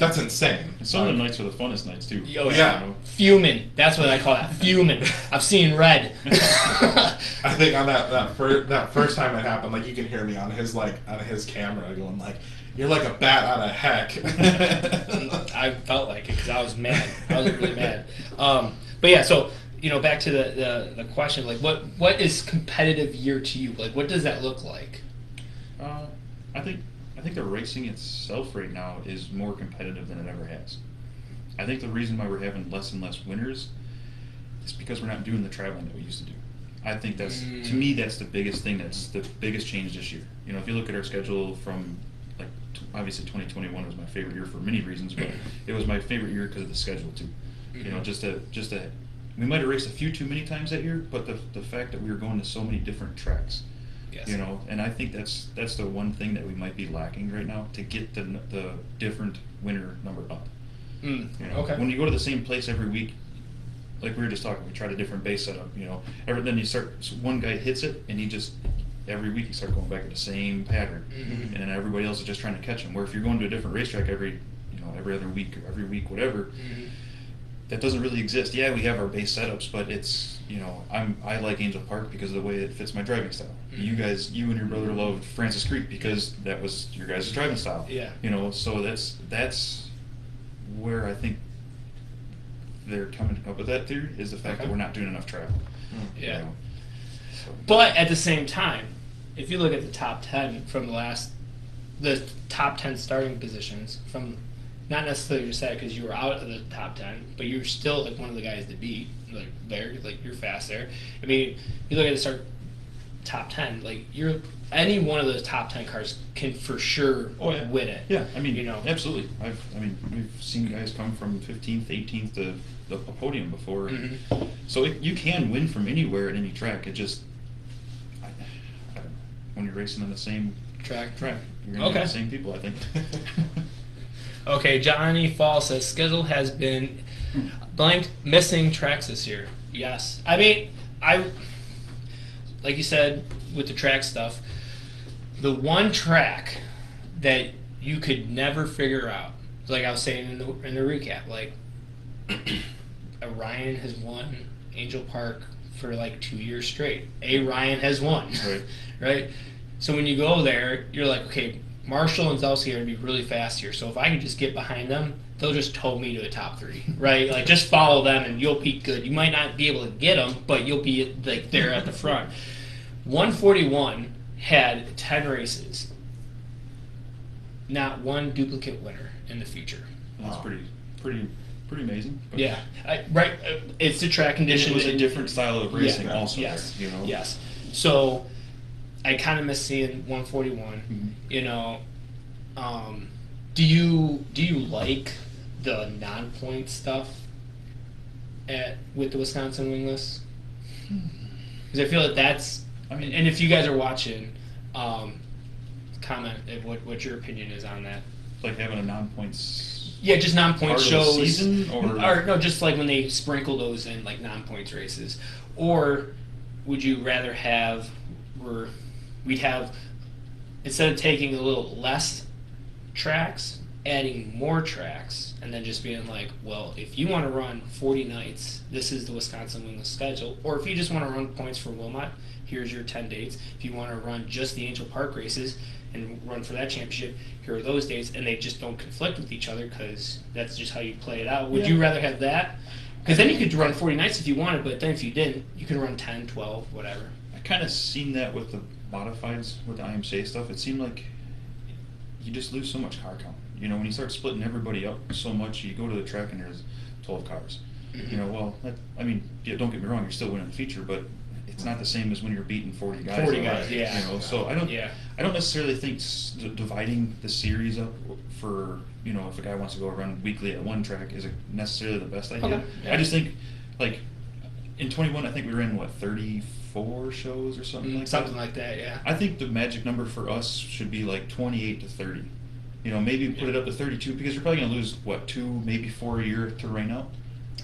insane. And some of the nights are the funnest nights too. Oh yeah. Fuming. That's what I call that. Fuming. I've seen red. I think on that first time it happened, you can hear me on his camera going you're like a bat out of heck. I felt like it because I was mad. I was really mad. But yeah, so back to the question, what is competitive year to you? What does that look like? I think the racing itself right now is more competitive than it ever has. I think the reason why we're having less and less winners is because we're not doing the traveling that we used to do. I think that's to me that's the biggest thing. That's the biggest change this year. If you look at our schedule from obviously 2021 was my favorite year for many reasons, but it was my favorite year because of the schedule too. We might have raced a few too many times that year, but the fact that we were going to so many different tracks. Yes. And I think that's the one thing that we might be lacking right now to get the different winner number up. Okay. When you go to the same place every week, like we were just talking, we tried a different base setup. Then you start, one guy hits it, and every week you start going back to the same pattern, and then everybody else is just trying to catch him. Where if you're going to a different racetrack every other week or every week, whatever. That doesn't really exist. Yeah, we have our base setups, but it's I like Angell Park because of the way it fits my driving style. You and your brother loved Francis Creek because that was your guys' driving style. Yeah. So that's where I think they're coming up with that theory is the fact that we're not doing enough travel. Yeah. But at the same time, if you look at the top 10 from the top 10 starting positions from. Not necessarily your set because you were out of the top 10, but you're still one of the guys to beat. You're fast there. I mean, you look at the top 10, you're any one of those top 10 cars can for sure win it. Yeah, I mean, you know, absolutely. We've seen guys come from 15th, 18th to the podium before. Mm-hmm. So you can win from anywhere at any track. It just, when you're racing on the same track, you're going to have the same people, I think. Okay, Johnny Fall says schedule has been blank missing tracks this year. Yes, I mean like you said with the track stuff, the one track that you could never figure out, like I was saying in the recap, like Ryan has won Angell Park for like 2 years straight. Ryan has won, right? So when you go there, you're like, okay, Marshall and Zelski are going to be really fast here. So if I can just get behind them, they'll just tow me to the top 3, right? Like, just follow them and you'll be good. You might not be able to get them, but you'll be, like, there at the front. 141 had 10 races. Not one duplicate winner in the feature. That's pretty amazing. Yeah. Right. It's the track condition. It was a different style of racing also. Yes. There, you know? Yes. So I kind of miss seeing 141. Mm-hmm. You know, do you like the non-point stuff with the Wisconsin Wingless? Because I feel that that's. I mean, and if you guys are watching, comment what your opinion is on that. Like having a non-points. Yeah, just non-point shows. Season, or no, just like when they sprinkle those in like non-points races. Or would you rather have where we'd have, instead of taking a little less tracks, adding more tracks, and then just being like, well, if you want to run 40 nights, this is the Wisconsin Wingless schedule. Or if you just want to run points for Wilmot, here's your 10 dates. If you want to run just the Angell Park races and run for that championship, here are those dates, and they just don't conflict with each other because that's just how you play it out. Would you rather have that? Because then you could run 40 nights if you wanted, but then if you didn't, you could run 10, 12, whatever. I kind of seen that with the modifieds, with the IMCA stuff. It seemed like you just lose so much car count. You know, when you start splitting everybody up so much, you go to the track and there's 12 cars. Mm-hmm. You know, well, don't get me wrong, you're still winning the feature, but it's not the same as when you're beating 40 guys. 40 guys, yeah. You know, so I don't necessarily think dividing the series up for, you know, if a guy wants to go run weekly at one track is necessarily the best idea. Okay. Yeah. I just think, like, in 21, I think we ran, 34 shows or something like that? Something like that, yeah. I think the magic number for us should be like 28 to 30. You know, maybe put it up to 32 because you're probably going to lose, 2, maybe 4 a year to rain out.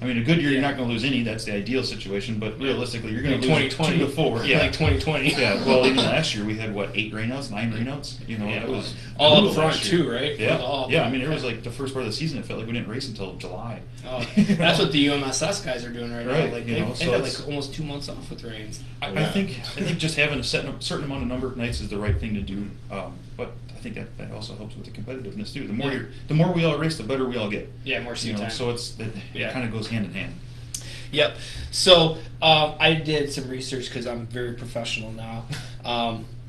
I mean, a good year, you're not going to lose any. That's the ideal situation. But realistically, you're going to lose 2 to 4. Yeah, like 2020. Yeah, well, even last year, we had, 8 rainouts, 9 rainouts? You know, that was all up front, too, right? Yeah, I mean, it was like the first part of the season, it felt like we didn't race until July. Oh, that's what the UMSS guys are doing right now. Like, you know, they had, almost 2 months off with rains. I think just having a certain amount of number of nights is the right thing to do. But I think that also helps with the competitiveness, too. The more we all race, the better we all get. Yeah, more seat time. So it kind of goes hand in hand. Yep. So I did some research because I'm very professional now.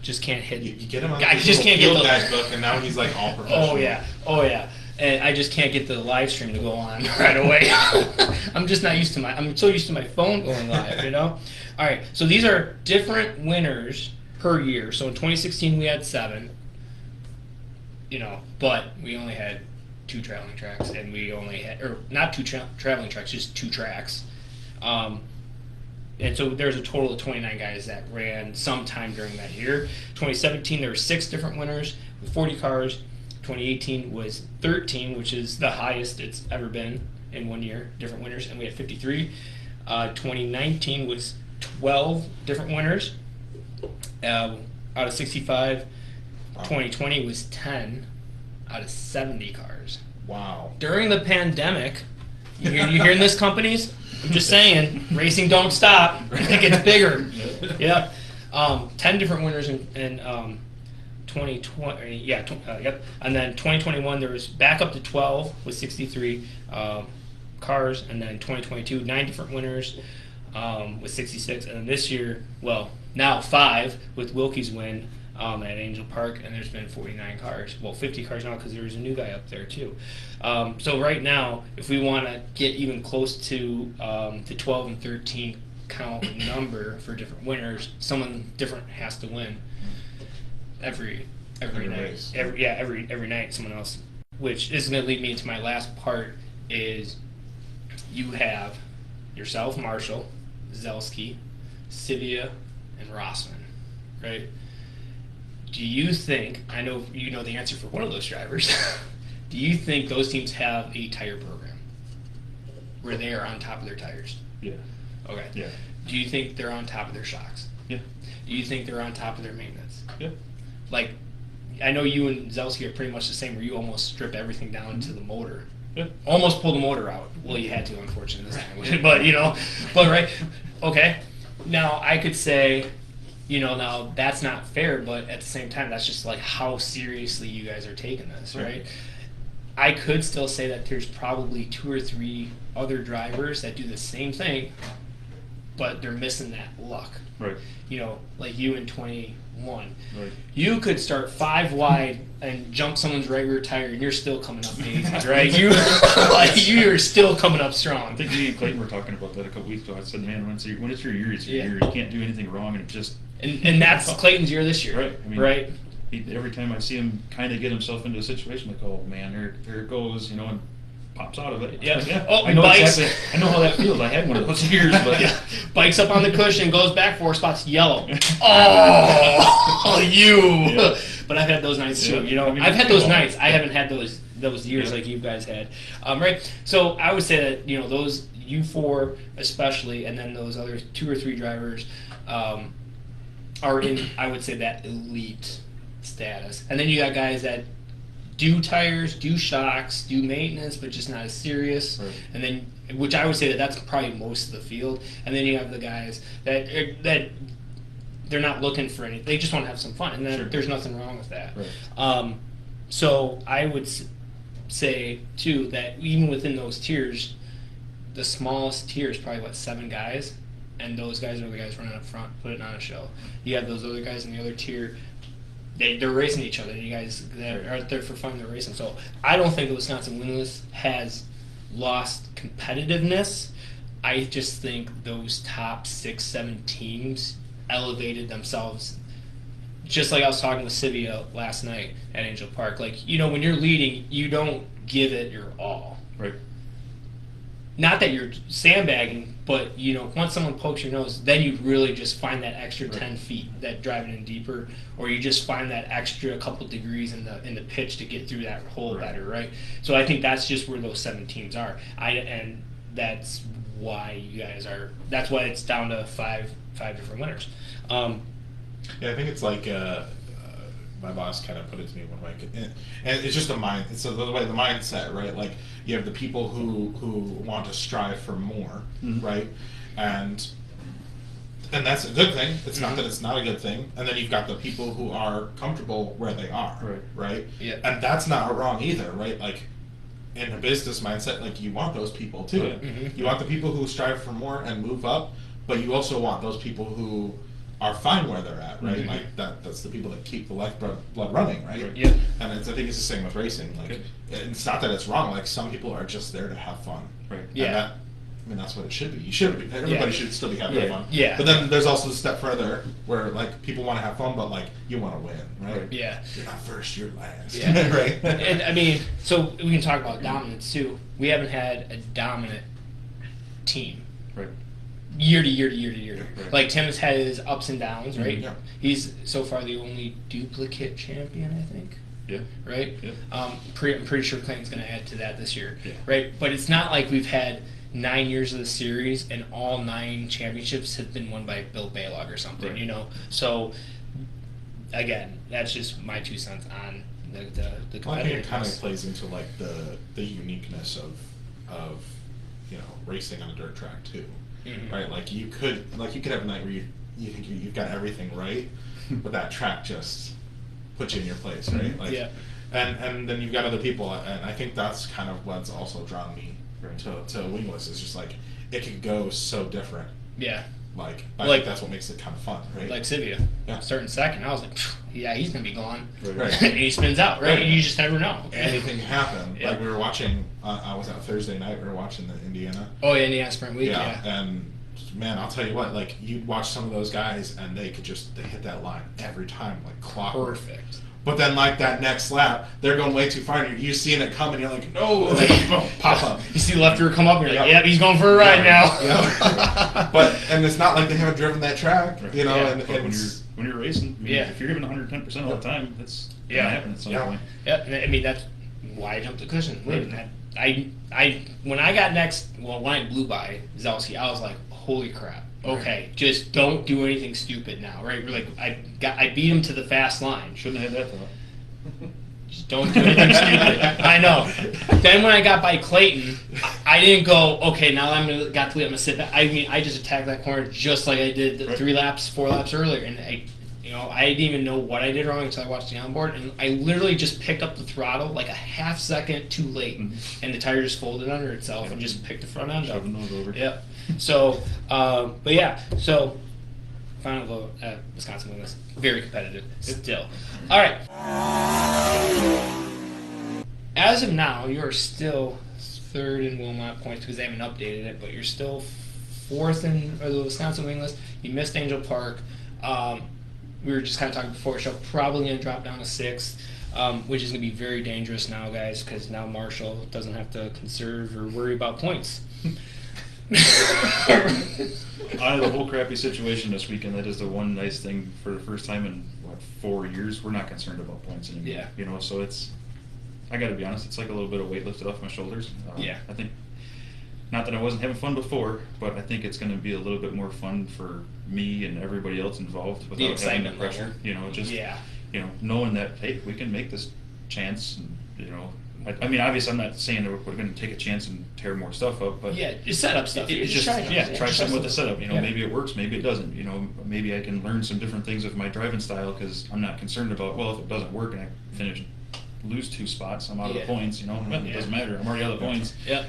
Just can't hit. You get him on I the just can't field get the guys book, and now he's like all professional. Oh yeah. And I just can't get the live stream to go on right away. I'm just not used to I'm so used to my phone going live, you know. All right. So these are different winners per year. So in 2016 we had 7. You know, but we only had 2 traveling tracks, and we only had, or not 2 traveling tracks, just 2 tracks. And so there's a total of 29 guys that ran sometime during that year. 2017, there were 6 different winners with 40 cars. 2018 was 13, which is the highest it's ever been in 1 year, different winners, and we had 53. 2019 was 12 different winners out of 65. 2020 was 10 out of 70 cars. Wow. During the pandemic, you hearing this, companies? I'm just saying, racing don't stop. It gets bigger. Yeah. 10 different winners in 2020. Yep. And then 2021, there was back up to 12 with 63 cars. And then 2022, 9 different winners with 66. And then this year, well, now 5 with Wilkie's win at Angell Park, and there's been 49 cars. Well, 50 cars now because there's a new guy up there too. So right now, if we want to get even close to the 12 and 13 count number for different winners, someone different has to win. every Every night. race. Every night someone else. Which is going to lead me to my last part is you have yourself, Marshall, Zelski, Sivia, and Rossman, right? Do you think, I know you know the answer for one of those drivers, do you think those teams have a tire program where they are on top of their tires? Yeah. Okay. Yeah. Do you think they're on top of their shocks? Yeah. Do you think they're on top of their maintenance? Yeah. Like, I know you and Zelski are pretty much the same, where you almost strip everything down to the motor. Yeah. Almost pull the motor out. Well, you had to, unfortunately, this time. But right. Okay. Now, I could say, now that's not fair, but at the same time, that's just like how seriously you guys are taking this, right? I could still say that there's probably 2 or 3 other drivers that do the same thing, but they're missing that luck. Right. Like you in 21. Right. You could start 5 wide and jump someone's right rear tire, and you're still coming up daisies, right? You're still coming up strong. I think me and Clayton were talking about that a couple weeks ago. I said, man, when it's your year, it's your Yeah. year. You can't do anything wrong, and it just... And that's Clayton's year this year. Right. Right. Every time I see him kind of get himself into a situation, like, oh man, there it goes, and pops out of it. Yeah. Oh, I know bikes. exactly. I know how that feels. I had one of those years, but Yeah. Bikes up on the cushion, goes back 4 spots, yellow. Oh, you! Yeah. But I've had those nights too. Yeah. I mean, I've had those well, nights. I haven't had those years Yeah. like you guys had. Right. So I would say that those you 4 especially, and then those other 2 or 3 drivers are in, I would say, that elite status. And then you got guys that do tires, do shocks, do maintenance, but just not as serious. Right. And then, which I would say that's probably most of the field. And then you have the guys that they're not looking for anything; they just want to have some fun, and then Sure. there's nothing wrong with that. Right. So I would say too that even within those tiers, the smallest tier is probably 7 guys, and those guys are the guys running up front, putting on a show. You have those other guys in the other tier. They're racing each other. You guys that are out there for fun, they're racing. So I don't think the Wisconsin Wingless has lost competitiveness. I just think those top 6, 7 teams elevated themselves. Just like I was talking with Sivia last night at Angell Park. Like, when you're leading, you don't give it your all. Right. Not that you're sandbagging, but once someone pokes your nose, then you really just find that extra 10 feet, that driving in deeper, or you just find that extra couple degrees in the pitch to get through that hole better, right? So I think that's just where those 7 teams are, and that's why you guys are. That's why it's down to five different winners. Yeah, I think it's like my boss kind of put it to me one way, and it's just a mind. It's the way the mindset, right? Like you have the people who want to strive for more, right? And that's a good thing. It's not that it's not a good thing. And then you've got the people who are comfortable where they are, right? Yeah. And that's not wrong either, right? Like in a business mindset, like you want those people too. Mm-hmm. You want the people who strive for more and move up, but you also want those people who are fine where they're at, right? Mm-hmm. Like that's the people that keep the lifeblood running, right? Yeah. And I think it's the same with racing. Like, it's not that it's wrong. Like, some people are just there to have fun. Right. Yeah. And that's what it should be. You should be. Everybody should still be having fun. Yeah. But then there's also a step further where like people want to have fun, but like you want to win, right? Yeah. You're not first. You're last. Yeah. Right. And I mean, so we can talk about dominance too. We haven't had a dominant team. Right. Year to year to year to year. Right. Like Tim has had his ups and downs, right? Yeah. He's so far the only duplicate champion, I think. Yeah. Right? Yeah. I'm pretty sure Clayton's going to add to that this year. Yeah. Right? But it's not like we've had 9 years of the series and all 9 championships have been won by Bill Baylog or something, Right. So again, that's just my 2 cents on the Well, I think it kind of competitiveness. plays into like the uniqueness of racing on a dirt track too. Mhm. Right, like you could have a night where you think you've got everything right, but that track just puts you in your place, right? Like, Yeah. And then you've got other people, and I think that's kind of what's also drawn me Right. to Wingless. Is just like it could go so different. Yeah. Like I Like- think that's what makes it kind of fun, right? Like Sivia. Yeah. Starting second, I was like, yeah, he's going to be gone. Right. And he spins out, right? Right. You just never know. Anything can happen. Yeah. Like we were watching. I was out Thursday night. We were watching the Indiana. Oh, yeah, Indiana Sprint Week, yeah. And man, I'll tell you what, like, you'd watch some of those guys and they hit that line every time, like clockwork. Perfect. But then, like, that next lap, they're going way too far, and you're seeing it coming, you're like, no, like, pop up. You see the left rear come up, and you're like, Yep. yep, he's going for a ride now. But, and it's not like they haven't driven that track, you know, Yeah. and But it's, when you're racing, I mean, Yeah. if you're giving 110% all the time, that's Yeah. gonna happen at some Yeah. point. Yep, and I mean, that's why I jumped the cushion. When I got next, well, when I blew by Zelski, I was like, holy crap. Okay, just don't do anything stupid now, right? Like, I beat him to the fast line. Shouldn't have had that thought. Just don't do anything stupid. I know. Then when I got by Clayton, I didn't go, okay, now that I'm gonna sit back. I mean, I just attacked that corner just like I did the Right. 4 laps earlier, and I didn't even know what I did wrong until I watched the onboard, and I literally just picked up the throttle like a half second too late, and the tire just folded under itself and just picked the front end up. Shoving those over. Yep. So, but yeah, so final vote at Wisconsin Wingless. Very competitive still. All right. As of now, you're still third in Wilmot points because they haven't updated it, but you're still fourth in the Wisconsin Wingless. You missed Angell Park. We were just kind of talking before the show, probably going to drop down to sixth, which is going to be very dangerous now, guys, because now Marshall doesn't have to conserve or worry about points. Out of the whole crappy situation this weekend, that is the one nice thing for the first time in, 4 years, we're not concerned about points anymore. Yeah. You know, so I got to be honest, it's like a little bit of weight lifted off my shoulders. Yeah. I think, not that I wasn't having fun before, but I think it's going to be a little bit more fun for me and everybody else involved without having the excitement pressure. level. You know, just Yeah. Knowing that, hey, we can make this chance. And, I mean, obviously, I'm not saying that we're going to take a chance and tear more stuff up, but Yeah, just set up stuff. it's just try something with the setup. Yeah. Maybe it works, maybe it doesn't. Maybe I can learn some different things with my driving style because I'm not concerned about, well, if it doesn't work and I lose 2 spots, I'm out of the points. It doesn't matter. I'm already out of the points. Yeah.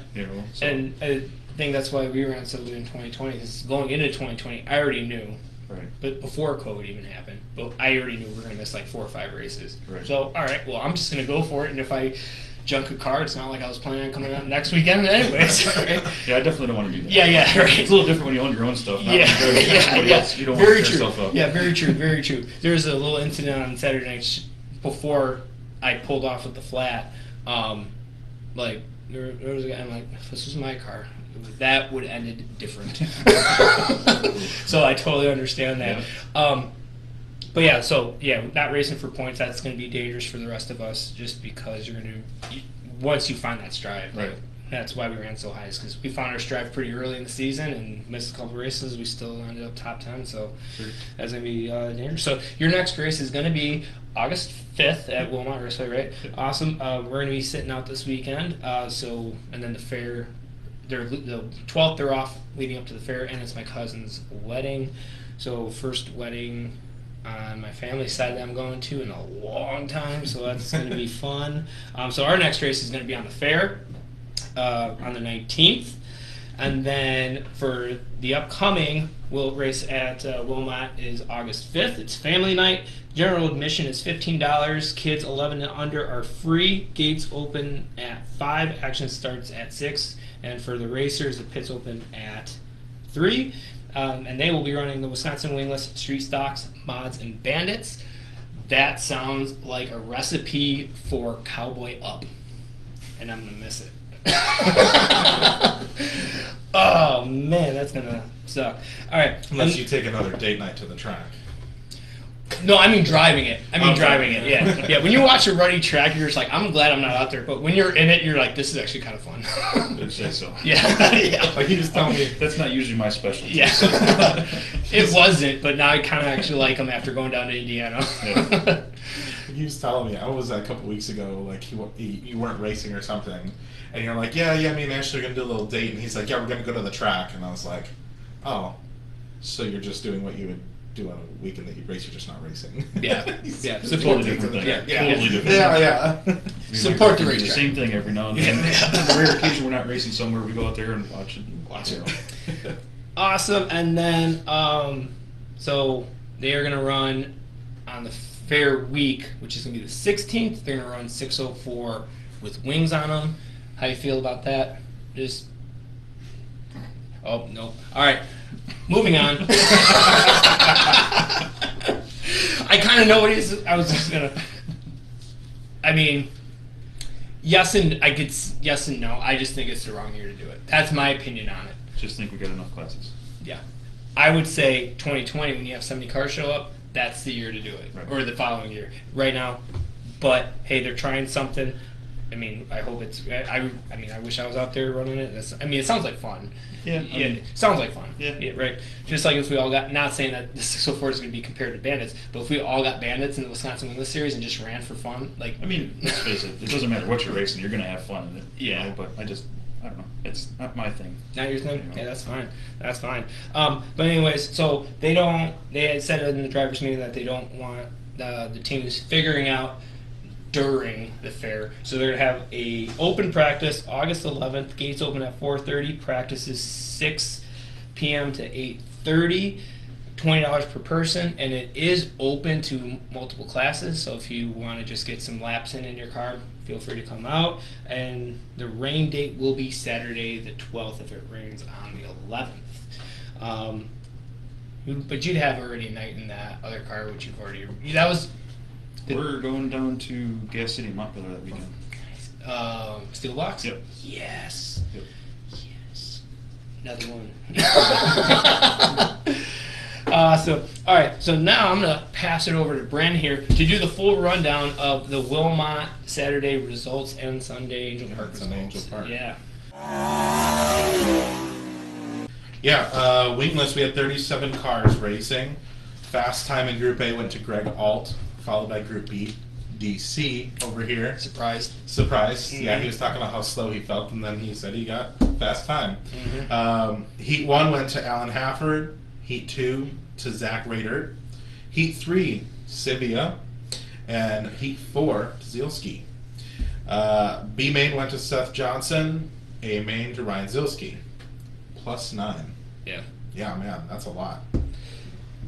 So. And I think that's why we ran so good in 2020. Because going into 2020, I already knew. Right. But before COVID even happened, but I already knew we were going to miss like 4 or 5 races. Right. So, all right, well, I'm just going to go for it. And if I junk a car, it's not like I was planning on coming out next weekend anyways. Right? Yeah, I definitely don't want to do that. Yeah, right. It's a little different when you own your own stuff. Not Yeah, when you're driving somebody else. You don't very want to tear true. yourself up. Yeah, very true, very true. There was a little incident on Saturday night before I pulled off with the flat. Like there was a guy. I'm like, if this was my car, that would have ended different. So I totally understand that. Yeah. But yeah, so yeah, not racing for points. That's going to be dangerous for the rest of us, just because you're going to once you find that stride. Right. That's why we ran so high, is because we found our stride pretty early in the season and missed a couple races. We still ended up top 10, so that's going to be dangerous. So your next race is going to be August 5th at Wilmot Raceway, right? Awesome. We're going to be sitting out this weekend. And then the fair, the 12th they're off leading up to the fair, and it's my cousin's wedding. So first wedding on my family side that I'm going to in a long time, so that's going to be fun. So our next race is going to be on the fair on the 19th, and then for the upcoming race at Wilmot is August 5th. It's family night. General admission is $15. Kids 11 and under are free. Gates open at 5. Action starts at 6. And for the racers, the pits open at 3. And they will be running the Wisconsin Wingless Street Stocks, Mods, and Bandits. That sounds like a recipe for Cowboy Up. And I'm going to miss it. Oh, man, that's going to suck. All right. unless you take another date night to the track. No, I mean driving it. Okay. Driving it, yeah. Yeah, when you watch a ruddy track, you're just like, I'm glad I'm not out there. But when you're in it, you're like, this is actually kind of fun. I'd say so. Yeah, yeah. Like, you just tell me. That's not usually my specialty. Yeah. It wasn't, but now I kind of actually like them after going down to Indiana. Yeah. He was telling me, I was a couple weeks ago, like, you weren't racing or something. And you're like, yeah, me and Ashley are going to do a little date. And he's like, yeah, we're going to go to the track. And I was like, oh, so you're just doing what you would do on a weekend that you race, you're just not racing. Yeah, yeah. It's Support Totally different thing. Yeah. Totally different. Yeah. Me and my Support the girlfriend do racetrack. the same thing every now and then. On the rare occasion we're not racing somewhere, we go out there and watch it. Watch it. Awesome. And then, so they are going to run on the fair week, which is going to be the 16th. They're going to run 6:04 with wings on them. How you feel about that? Oh, no. All right. Moving on. I kind of know what I was just gonna. I mean, yes and no. I just think it's the wrong year to do it. That's my opinion on it. Just think we got enough classes. Yeah, I would say 2020 when you have 70 cars show up, that's the year to do it, Right. or the following year. Right now, but hey, they're trying something. I mean, I hope it's. I mean, I wish I was out there running it. It sounds like fun. Yeah, It sounds like fun. Yeah. Right. Just like if we all got, not saying that the 604 is going to be compared to Bandits, but if we all got Bandits in the Wisconsin Wingless Series and just ran for fun, like. I mean, let's face it. It doesn't matter what you're racing. You're going to have fun in it. Yeah. You know, but I don't know. It's not my thing. Not your thing? You know. Yeah, that's fine. That's fine. But anyways, so they had said in the drivers' meeting that they don't want the teams figuring out during the fair. So they're going to have a open practice August 11th. Gates open at 4:30. Practice is 6 p.m. to 8:30. $20 per person, and it is open to multiple classes. So if you want to just get some laps in your car, feel free to come out. And the rain date will be Saturday the 12th if it rains on the 11th. But you'd have already a night in that other car, which you've already. That was. We're going down to Gas City, Montpelier that weekend. Steel box? Yep. Yes. Yep. Yes. Another one. So, all right. So now I'm going to pass it over to Bren here to do the full rundown of the Wilmot Saturday results and Sunday Angel Park results. Sunday Angel Park. Yeah. Yeah, Wingless, we had 37 cars racing. Fast time in Group A went to Greg Alt, followed by Group B, DC over here. Surprised. Surprised. Mm-hmm. Yeah, he was talking about how slow he felt, and then he said he got fast time. Mm-hmm. Heat 1 went to Alan Hafford. Heat 2 to Zach Rader. Heat 3, Sibia. And Heat 4 to Zielski. B main went to Seth Johnson. A main to Ryan Zielski. +9. Yeah. Yeah, man, that's a lot.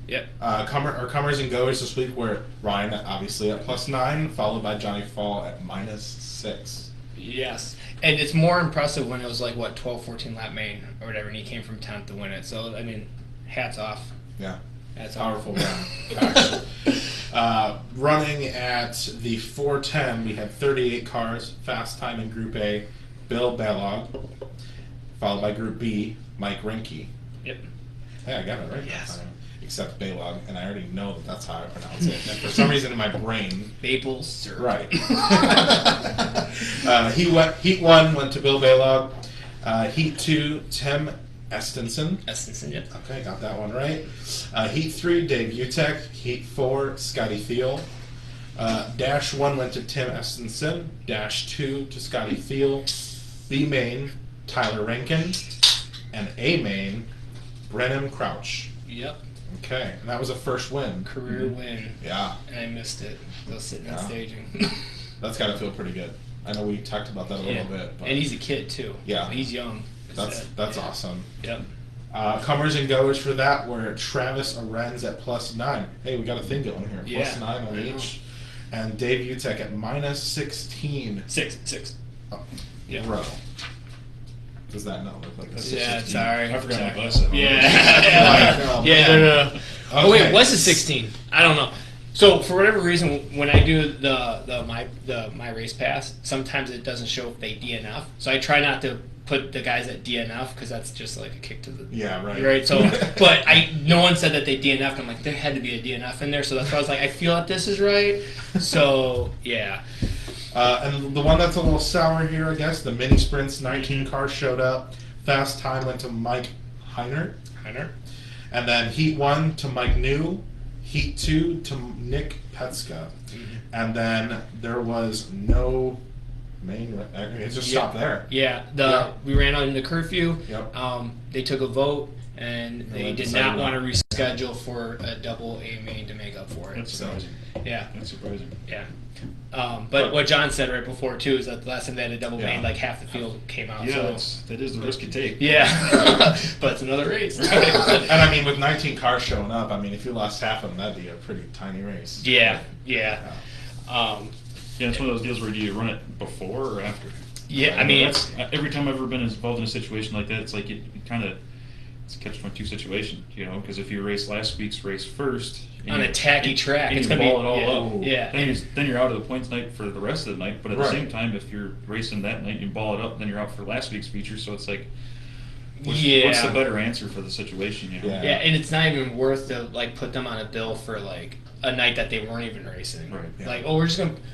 Yep. Our comers and goers this week were Ryan, obviously, at +9, followed by Johnny Fall at -6. Yes. And it's more impressive when it was like, 12, 14 lap main or whatever, and he came from 10th to win it. So, I mean, hats off. Yeah. Hats Powerful off. run, actually. Running at the 410, we had 38 cars. Fast time in Group A, Bill Bellog, followed by Group B, Mike Rinke. Yep. Hey, I got it right Yes. that time. Except Baylog, and I already know that that's how I pronounce it. And for some reason in my brain, Maple syrup. right. Heat 1 went to Bill Baylog. Heat 2, Tim Estenson. Estenson, yep. Okay, got that one right. Heat 3, Dave Utek. Heat 4, Scotty Thiel. Dash 1 went to Tim Estenson. Dash 2 to Scotty Thiel. B main, Tyler Rankin. And A main, Brennan Crouch. Yep. Okay, and that was a first win. Career win. Yeah, And I missed it. I was sitting on Yeah. staging. that's got to feel pretty good. I know we talked about that a little Yeah. bit. But And he's a kid, too. Yeah. He's young. that's Yeah. awesome. Yep. Comers and goers for that were Travis Arenz at +9. Hey, we got a thing going here. Yeah, +9 on I know. each. And Dave Utek at -16. Six. Oh, Yeah. row. Does that not look like a Yeah, 16? sorry. I forgot my Sorry. glasses. Yeah. Oh, Yeah. man. Oh wait, Okay. was it 16? I don't know. So for whatever reason, when I do my race pass, sometimes it doesn't show if they DNF. So I try not to put the guys at DNF because that's just like a kick to the Yeah, right. right. So, but no one said that they DNF'd. I'm like, there had to be a DNF in there. So that's why I was like, I feel that this is right. So yeah. And the one that's a little sour here, I guess, the mini sprints, 19 cars showed up. Fast time went to Mike Heiner. And then Heat 1 to Mike New. Heat 2 to Nick Petska. And then there was no main. It just stopped there. Yeah. Yeah. We ran out into curfew. Yep. They took a vote and they then did decided not want to not. reschedule for a double A main to make up for it. That's So, surprising. yeah. That's surprising. Yeah. But what John said right before too is that the last time they had a double Yeah. main, like half the field came out. Yeah, So that is the risk you take. yeah. But it's another race. And I mean, with 19 cars showing up, I mean, if you lost half of them, that'd be a pretty tiny race. Yeah. Yeah, it's one of those deals where do you run it before or after? Yeah, I mean, That's, every time I've ever been involved in a situation like that, it's like you kind of it's a catch-22 situation, because if you race last week's race first on a tacky track, and it's you gonna ball be it all up. Yeah, Then you're out of the points night for the rest of the night. But at the Right. same time, if you're racing that night, you ball it up, then you're out for last week's feature. So it's like, what's the better answer for the Yeah. situation? Yeah, and it's not even worth to like put them on a bill for like a night that they weren't even racing. Right. Yeah. Like,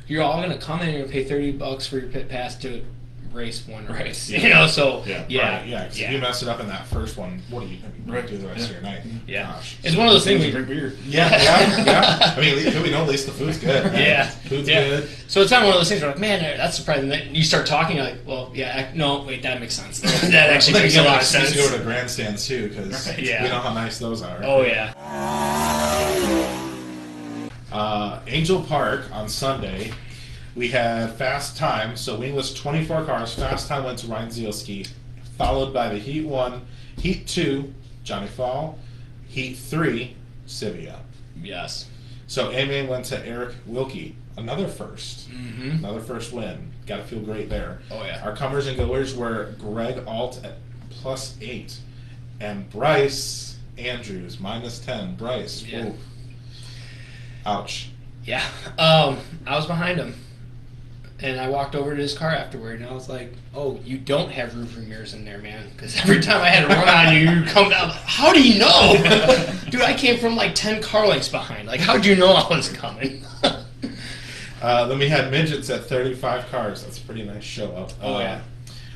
you're all gonna come in and you're gonna pay $30 for your pit pass to race one Right. race. Yeah. So Yeah. Right, yeah, 'cause if you mess it up in that first one, what do you Right. do the rest of your night? Yeah. Gosh. It's one of those things. Drink beer. Yeah. I mean, we know at least the food's good. Right? Yeah. Food's Yeah. good. So it's not one of those things where like, man, that's surprising. Then you start talking, you're like, well, yeah, no, wait, that makes sense. That actually makes a lot of sense. You go to grandstands too, because Right. Yeah. we know how nice those are. Oh yeah. Angell Park on Sunday, we had fast time. So wingless 24 cars. Fast time went to Ryan Zielski, followed by the Heat 1, Heat 2, Johnny Fall, Heat 3, Sivia. Yes. So A-Main went to Eric Wilkie, another first. Mm-hmm. Another first win. Got to feel great there. Oh yeah. Our comers and goers were Greg Alt at +8 and Bryce Andrews -10. Bryce, Yeah. ooh. Ouch. Yeah. I was behind him. And I walked over to his car afterward, and I was like, "Oh, you don't have roofing mirrors in there, man." Because every time I had to run on you, you'd come down. How do you know? Dude, I came from like 10 car lengths behind. Like, how'd you know I was coming? Then we had midgets at 35 cars. That's a pretty nice show up. Oh, yeah.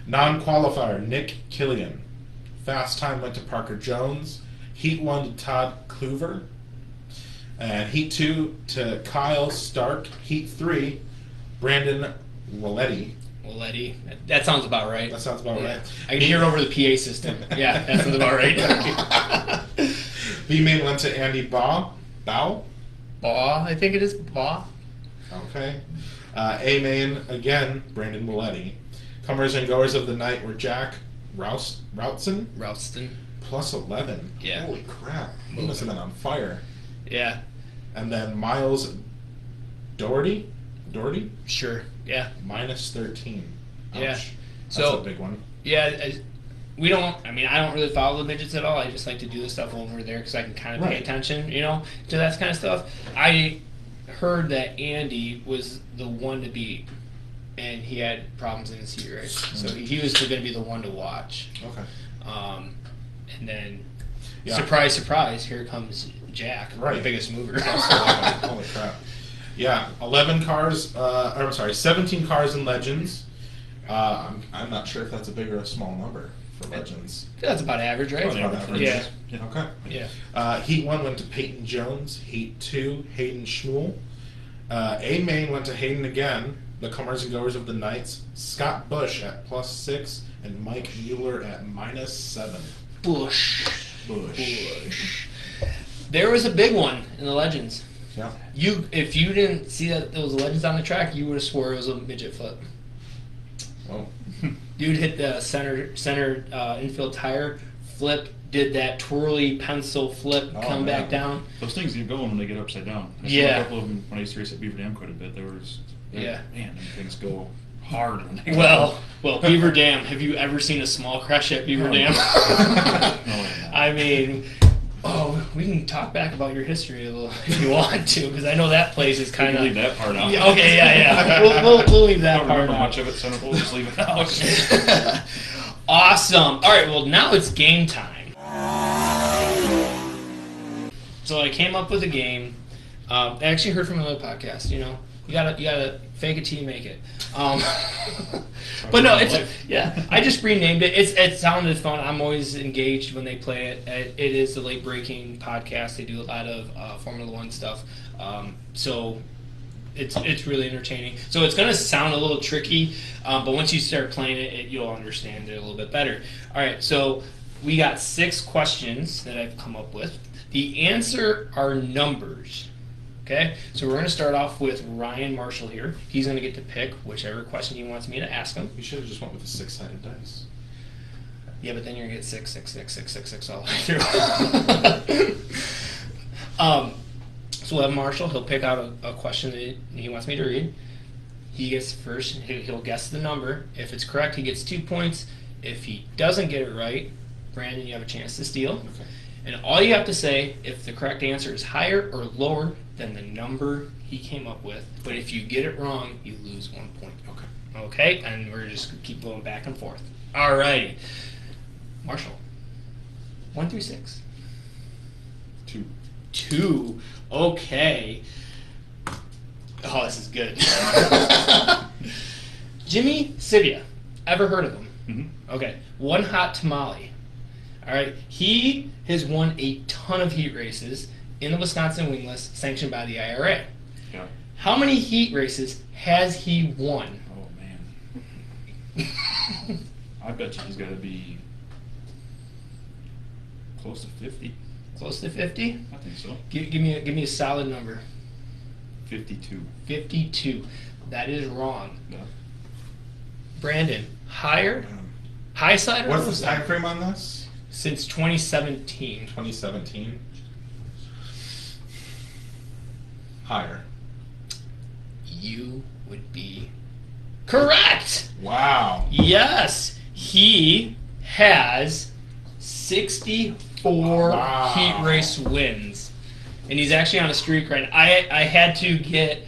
Non-qualifier, Nick Killian. Fast time went to Parker Jones. Heat 1 to Todd Kluver. And Heat 2 to Kyle Stark. Heat 3, Brandon Walletti. Walletti. That sounds about right. That sounds about Yeah. right. I can hear it over the PA system. Yeah, that sounds about right. B-Main went to Andy Bow. Baugh, I think it is. Baugh. Okay. A-Main, again, Brandon Walletti. Comers and goers of the night were Jack Routson, Rouston. +11. Yeah. Holy crap. He must have been on fire. Yeah. And then Miles Doherty, Sure. Yeah. -13. Ouch. Yeah. That's So- a big one. Yeah. I don't really follow the midgets at all. I just like to do the stuff over there because I can kind of pay Right. attention, to that kind of stuff. I heard that Andy was the one to beat, and he had problems in his heat race, so he was going to be the one to watch. Okay. And then, Yeah. surprise, surprise, here comes Jack, Right. the biggest mover. Holy crap. Yeah, 11 cars, 17 cars in Legends. I'm not sure if that's a big or a small number for Legends. That's about average, right? Probably about average. average. Yeah. Okay. Yeah. Heat 1 went to Peyton Jones. Heat 2, Hayden Schmuel. A-Main went to Hayden again. The comers and goers of the nights, Scott Bush at +6 and Mike Mueller at -7. Bush. Bush. There was a big one in the Legends. Yeah. If you didn't see that there was Legends on the track, you would have swore it was a midget flip. Oh. Dude hit the center infield tire, flip, did that twirly pencil flip, Oh, come back yeah. down. Those things get going when they get upside down. I saw Yeah. a couple of them when I used to race at Beaver Dam quite a bit. Yeah. Man, them things go hard when they Well, Beaver Dam. Have you ever seen a small crash at Beaver No. Dam? No, I haven't. I mean, we can talk back about your history a little if you want to, because I know that place is We kind can of. leave that part out. Yeah, okay, yeah. We'll leave I that don't part remember out. much of it, so we'll just leave it out. Awesome. All right, well, now it's game time. So I came up with a game. I actually heard from another podcast. You gotta fake it till you make it. But no, I just renamed it. It sounded fun. I'm always engaged when they play it. It is the late breaking podcast. They do a lot of Formula One stuff. So it's really entertaining. So it's gonna sound a little tricky, but once you start playing it, you'll understand it a little bit better. All right, so we got 6 questions that I've come up with. The answer are numbers. Okay, so we're going to start off with Ryan Marshall here. He's going to get to pick whichever question he wants me to ask him. You should have just went with the 6-sided dice. Yeah, but then you're going to get 6, 6, 6, 6, 6, 6 all the way through. So we'll have Marshall. He'll pick out a question that he wants me to read. He gets first. He'll guess the number. If it's correct, he gets 2 points. If he doesn't get it right, Brandon, you have a chance to steal. Okay. And all you have to say, if the correct answer is higher or lower than the number he came up with. But if you get it wrong, you lose 1 point. Okay. Okay? And we're just going to keep going back and forth. Alrighty. Marshall. 1 through 6. 2. 2. Okay. Oh, this is good. Jimmy Sivia. Ever heard of him? Mm-hmm. Okay. One Hot Tamale. All right. He has won a ton of heat races in the Wisconsin Wingless, sanctioned by the IRA. Yeah. How many heat races has he won? Oh, man. I bet you he's got to be close to 50. Close to 50? I think so. Give me a solid number. 52. 52. That is wrong. Yeah. Brandon, higher? High side or What's low the side? time frame on this? Since 2017. 2017. Higher. You would be correct. Wow. Yes, he has 64 Wow. heat race wins, and he's actually on a streak right now. I had to get,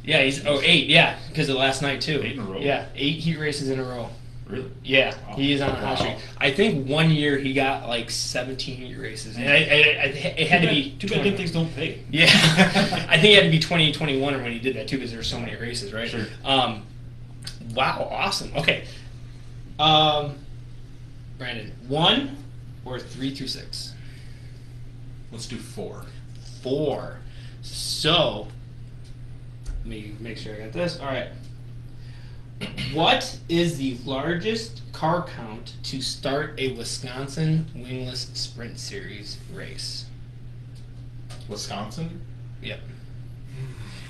yeah, he's 8, yeah, because of last night too. 8 in a row? Yeah, 8 heat races in a row. Really? Yeah, Wow. he is on a hot streak. I think one year he got like 17 heat races, and it had to be Too bad 20. things don't pay. Yeah, I think it had to be 2021 when he did that too, because there were so many races, right? Sure. Wow, awesome. Okay, Brandon, 1 or 3 through 6? Let's do 4. 4. So, let me make sure I got this. All right. What is the largest car count to start a Wisconsin Wingless Sprint Series race? Wisconsin? Yep.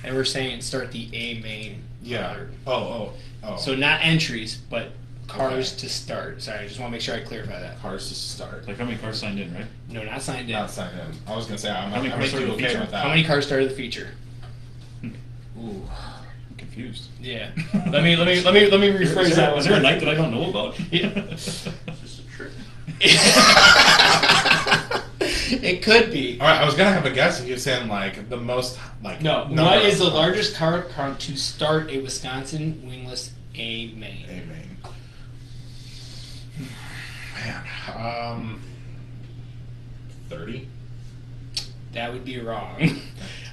And we're saying start the A main. Yeah. Oh. So not entries, but cars Okay. to start. Sorry, I just want to make sure I clarify that. Cars to start. Like how many cars signed in, right? No, not signed in. Not signed in. I was gonna say I'm How many I'm cars sort of started the okay feature? with that. How many cars started the feature? Ooh. I'm confused. Yeah. Let me rephrase that one. Is there a night that I don't know about? Yeah. Just a trick. It could be. All right, I was gonna have a guess if you were saying like the most like. No. number What is of the cars. largest car count to start a Wisconsin Wingless A main? Amen. Man, 30. That would be wrong.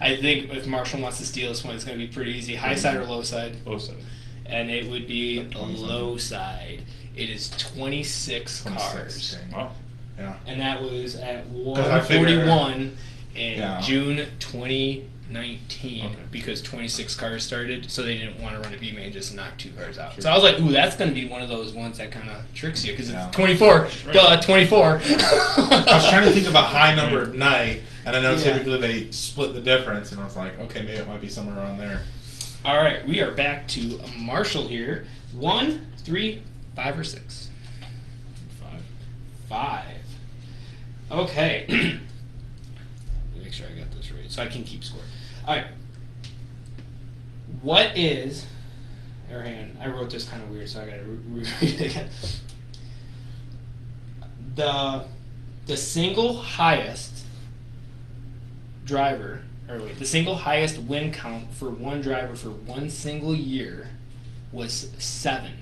I think if Marshall wants to steal this one, it's going to be pretty easy. High side or low side? Oh, sorry. And it would be Like 20 low side. It is 26 cars. 26, dang. Wow. Yeah. And that was at I figured- 141 in Yeah. June 2019 Okay. because 26 cars started, so they didn't want to run a B main, just knock 2 cars out. Sure. So I was like, ooh, that's going to be one of those ones that kind of tricks you because Yeah. it's 24. Duh, 24. I was trying to think of a high numbered night, and I know Yeah. typically they split the difference, and I was like, okay, maybe it might be somewhere around there. All right, we are back to Marshall here. 1, 3, 5, or 6? 5. 5. Okay. Let me make sure I got this right so I can keep score. All right. What is, or hang on, I wrote this kind of weird, so I got to read it again. The single highest driver, or wait, the single highest win count for one driver for one single year was 7.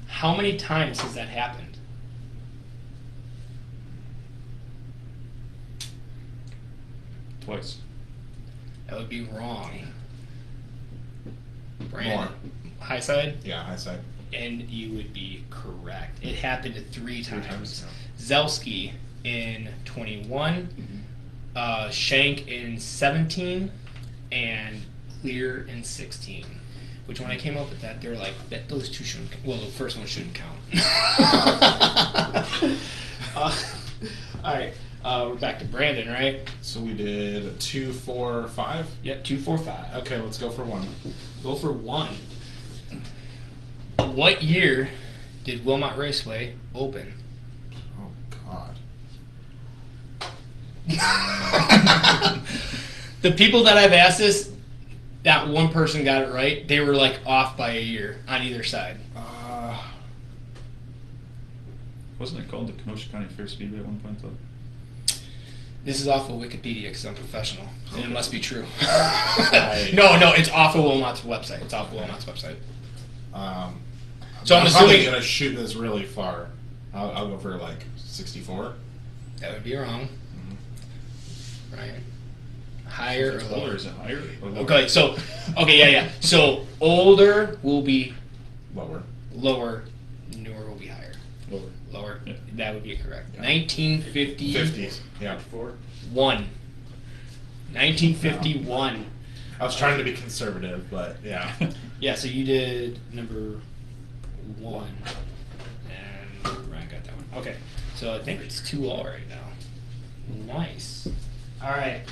How many times has that happened? Twice. That would be wrong. More. High side? Yeah, high side. And you would be correct. It happened 3 times. times, Zelski in 21, Shank in 17, and Clear in 16. Which when I came up with that, they were like, that those two shouldn't. Well, the first one shouldn't count. All right, we're back to Brandon, right? So we did 2, 4, 5. Yep, 2, 4, 5. Okay, let's go for 1. Go for 1. What year did Wilmot Raceway open? Oh God. The people that I've asked this, that one person got it right. They were like off by a year on either side. Wasn't it called the Kenosha County Fair Speedway at one point, though? This is off of Wikipedia because I'm professional, and it must be true. Right. No, it's off of Wilmot's website. It's off of Wilmot's website. So I'm I'm probably assuming- gonna shoot this really far. I'll go for like 64. That would be wrong. Mm-hmm. Ryan, higher or Is it older? lower? Is it higher? Or lower? Okay, yeah. So older will be Lower. lower, newer will be higher. Lower. Yeah. That would be correct. Yeah. 1950. 50s. Yeah. 1951. I was trying to be conservative, but yeah. Yeah, so you did number 1. And Ryan got that one. Okay, so I think it's 2-all right now. Nice. All right.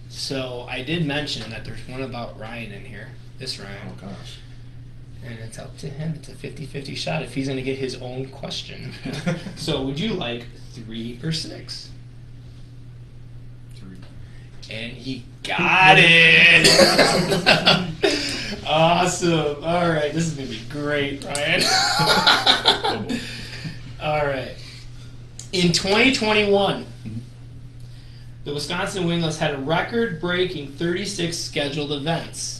So I did mention that there's one about Ryan in here. This Ryan. Oh gosh. And it's up to him. It's a 50-50 shot if he's going to get his own question. So would you like 3 or 6? 3. And he got it! Awesome. All right. This is going to be great, Ryan. All right. In 2021, the Wisconsin Wingless had a record-breaking 36 scheduled events.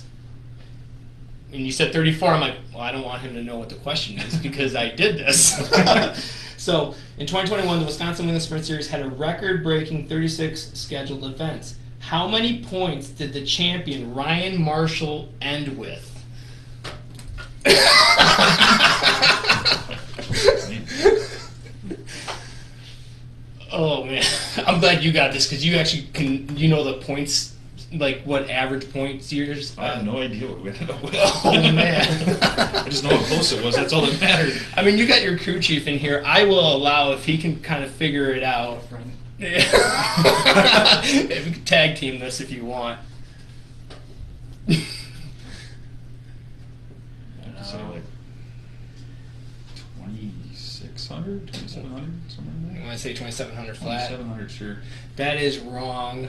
And you said 34. I'm like, well, I don't want him to know what the question is because I did this. So, in 2021, the Wisconsin Wingless Sprint Series had a record-breaking 36 scheduled events. How many points did the champion Ryan Marshall end with? Oh man, I'm glad you got this because you actually you know the points, like what average points yours. I have no idea what we ended up with. Oh man, I just know how close it was. That's all that mattered. I mean, you got your crew chief in here. I will allow if he can kind of figure it out. Yeah. If we can tag team this if you want. I'd say like 2,600, 2,700, somewhere in I there. want to say 2,700 flat. 2,700, sure. That is wrong.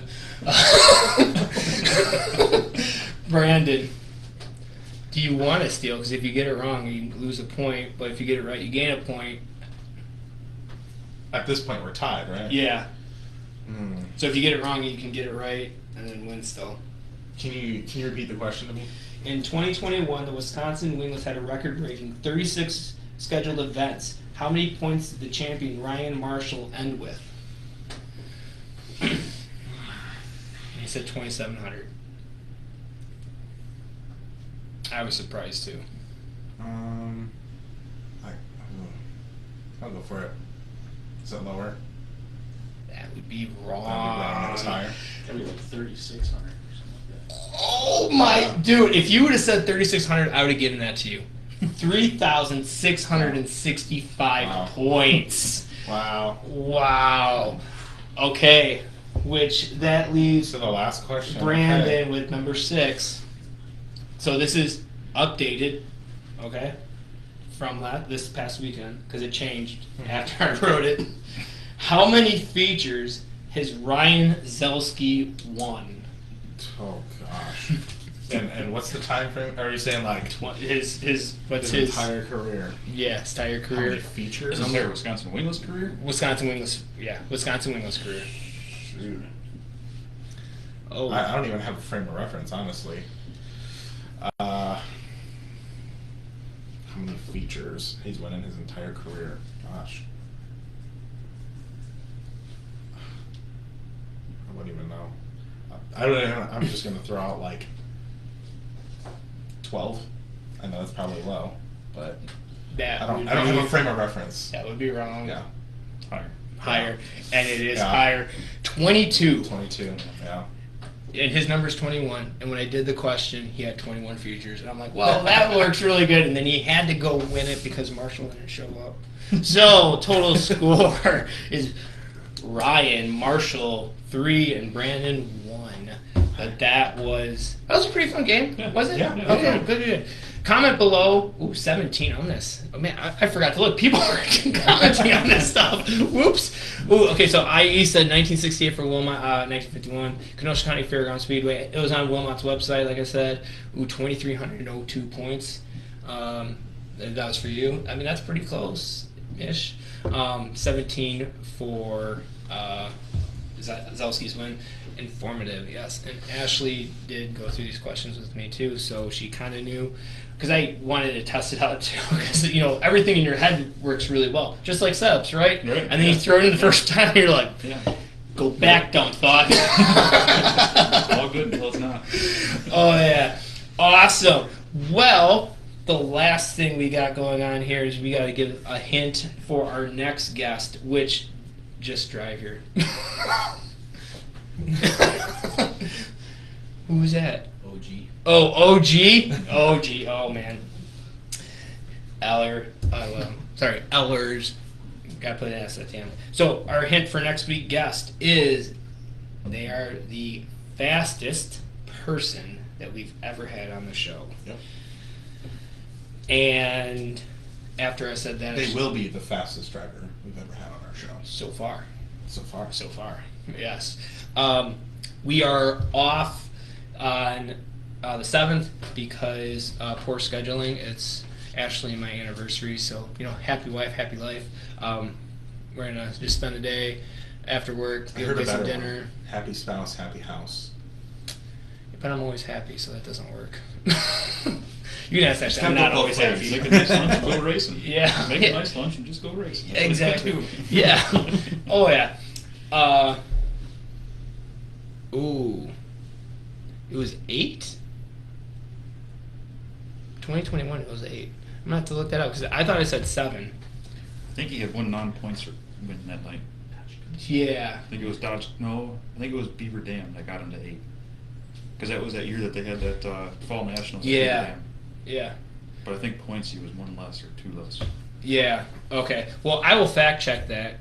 Brandon, do you want to steal? Because if you get it wrong, you lose a point. But if you get it right, you gain a point. At this point, we're tied, right? Yeah. Hmm. So if you get it wrong, you can get it right and then win still. Can you repeat the question to me? In 2021, the Wisconsin Wingless had a record-breaking 36 scheduled events. How many points did the champion Ryan Marshall end with? He said 2,700. I was surprised too. I'll go for it. Is it lower? That would be wrong. That was higher. That'd be like 3,600 or something like that. Oh my, dude! If you would have said 3,600, I would have given that to you. 3,665 Wow. points. Wow. Wow. Okay, which that leaves So the last question. Brandon Okay. with number 6. So this is updated, okay, from this past weekend because it changed after I wrote it. How many features has Ryan Zelski won? Oh gosh. And what's the time frame? Are you saying like His what's his his entire career? Yeah, his entire How many career. features? His entire Wisconsin Wingless career? Wisconsin Wingless career. Shoot. Oh, I don't even have a frame of reference, honestly. How many features he's won in his entire career? Gosh. I wouldn't even know. I'm just gonna throw out like 12. I know that's probably low, but that I don't would have a be- frame of reference. That would be wrong. Yeah. Higher, and it is Yeah. higher. 22. 22. Yeah. And his number's 21. And when I did the question, he had 21 features. And I'm like, well, that works really good. And then he had to go win it because Marshall didn't show up. So total score is Ryan, Marshall 3, and Brandon 1. But that was a pretty fun game, was it? Yeah. Okay, good. Comment below. Ooh, 17 on this. Oh man, I forgot to look. People are commenting on this stuff. Whoops. Ooh, okay, so IE said 1968 for Wilmot, 1951. Kenosha County Fairground Speedway. It was on Wilmot's website, like I said. Ooh, 2,302 points. That was for you. I mean, that's pretty close. ish. 17 for Zalski's win. Informative, yes. And Ashley did go through these questions with me too, so she kind of knew, because I wanted to test it out too, because everything in your head works really well, just like setups, right? Right. And then you throw it in the first time, and you're like, Yeah. go back, dumb thought. It's all good until it's not. Oh yeah, awesome. Well, the last thing we got going on here is we got to give a hint for our next guest, which just drive here. Who's that? OG. Oh, OG? OG, oh man. Ellers. Gotta put an S at the end. So, our hint for next week's guest is they are the fastest person that we've ever had on the show. Yep. And after I said that, They will be the fastest driver we've ever had on our show. so far. So far. Yes. We are off on the 7th because poor scheduling. It's Ashley and my anniversary, so happy wife, happy life. We're gonna just spend the day after work, I go heard a get some better dinner. one. Happy spouse, happy house. But I'm always happy, so that doesn't work. You can ask Ashley. I'm Tempo not both always ways. happy. Make a nice lunch and go racing. Yeah. Make a nice lunch and just go racing. That's what Exactly. I do. Yeah. Oh yeah. Ooh. It was 8? 2021, it was 8. I'm gonna have to look that up because I thought I said 7. I think he had one non-points win that night. Yeah. I think it was Dodge. No, I think it was Beaver Dam that got him to 8. Because that was that year that they had that fall nationals. at Beaver Yeah. Dam. Yeah. But I think points he was 1 less or 2 less. Yeah. Okay. Well, I will fact check that.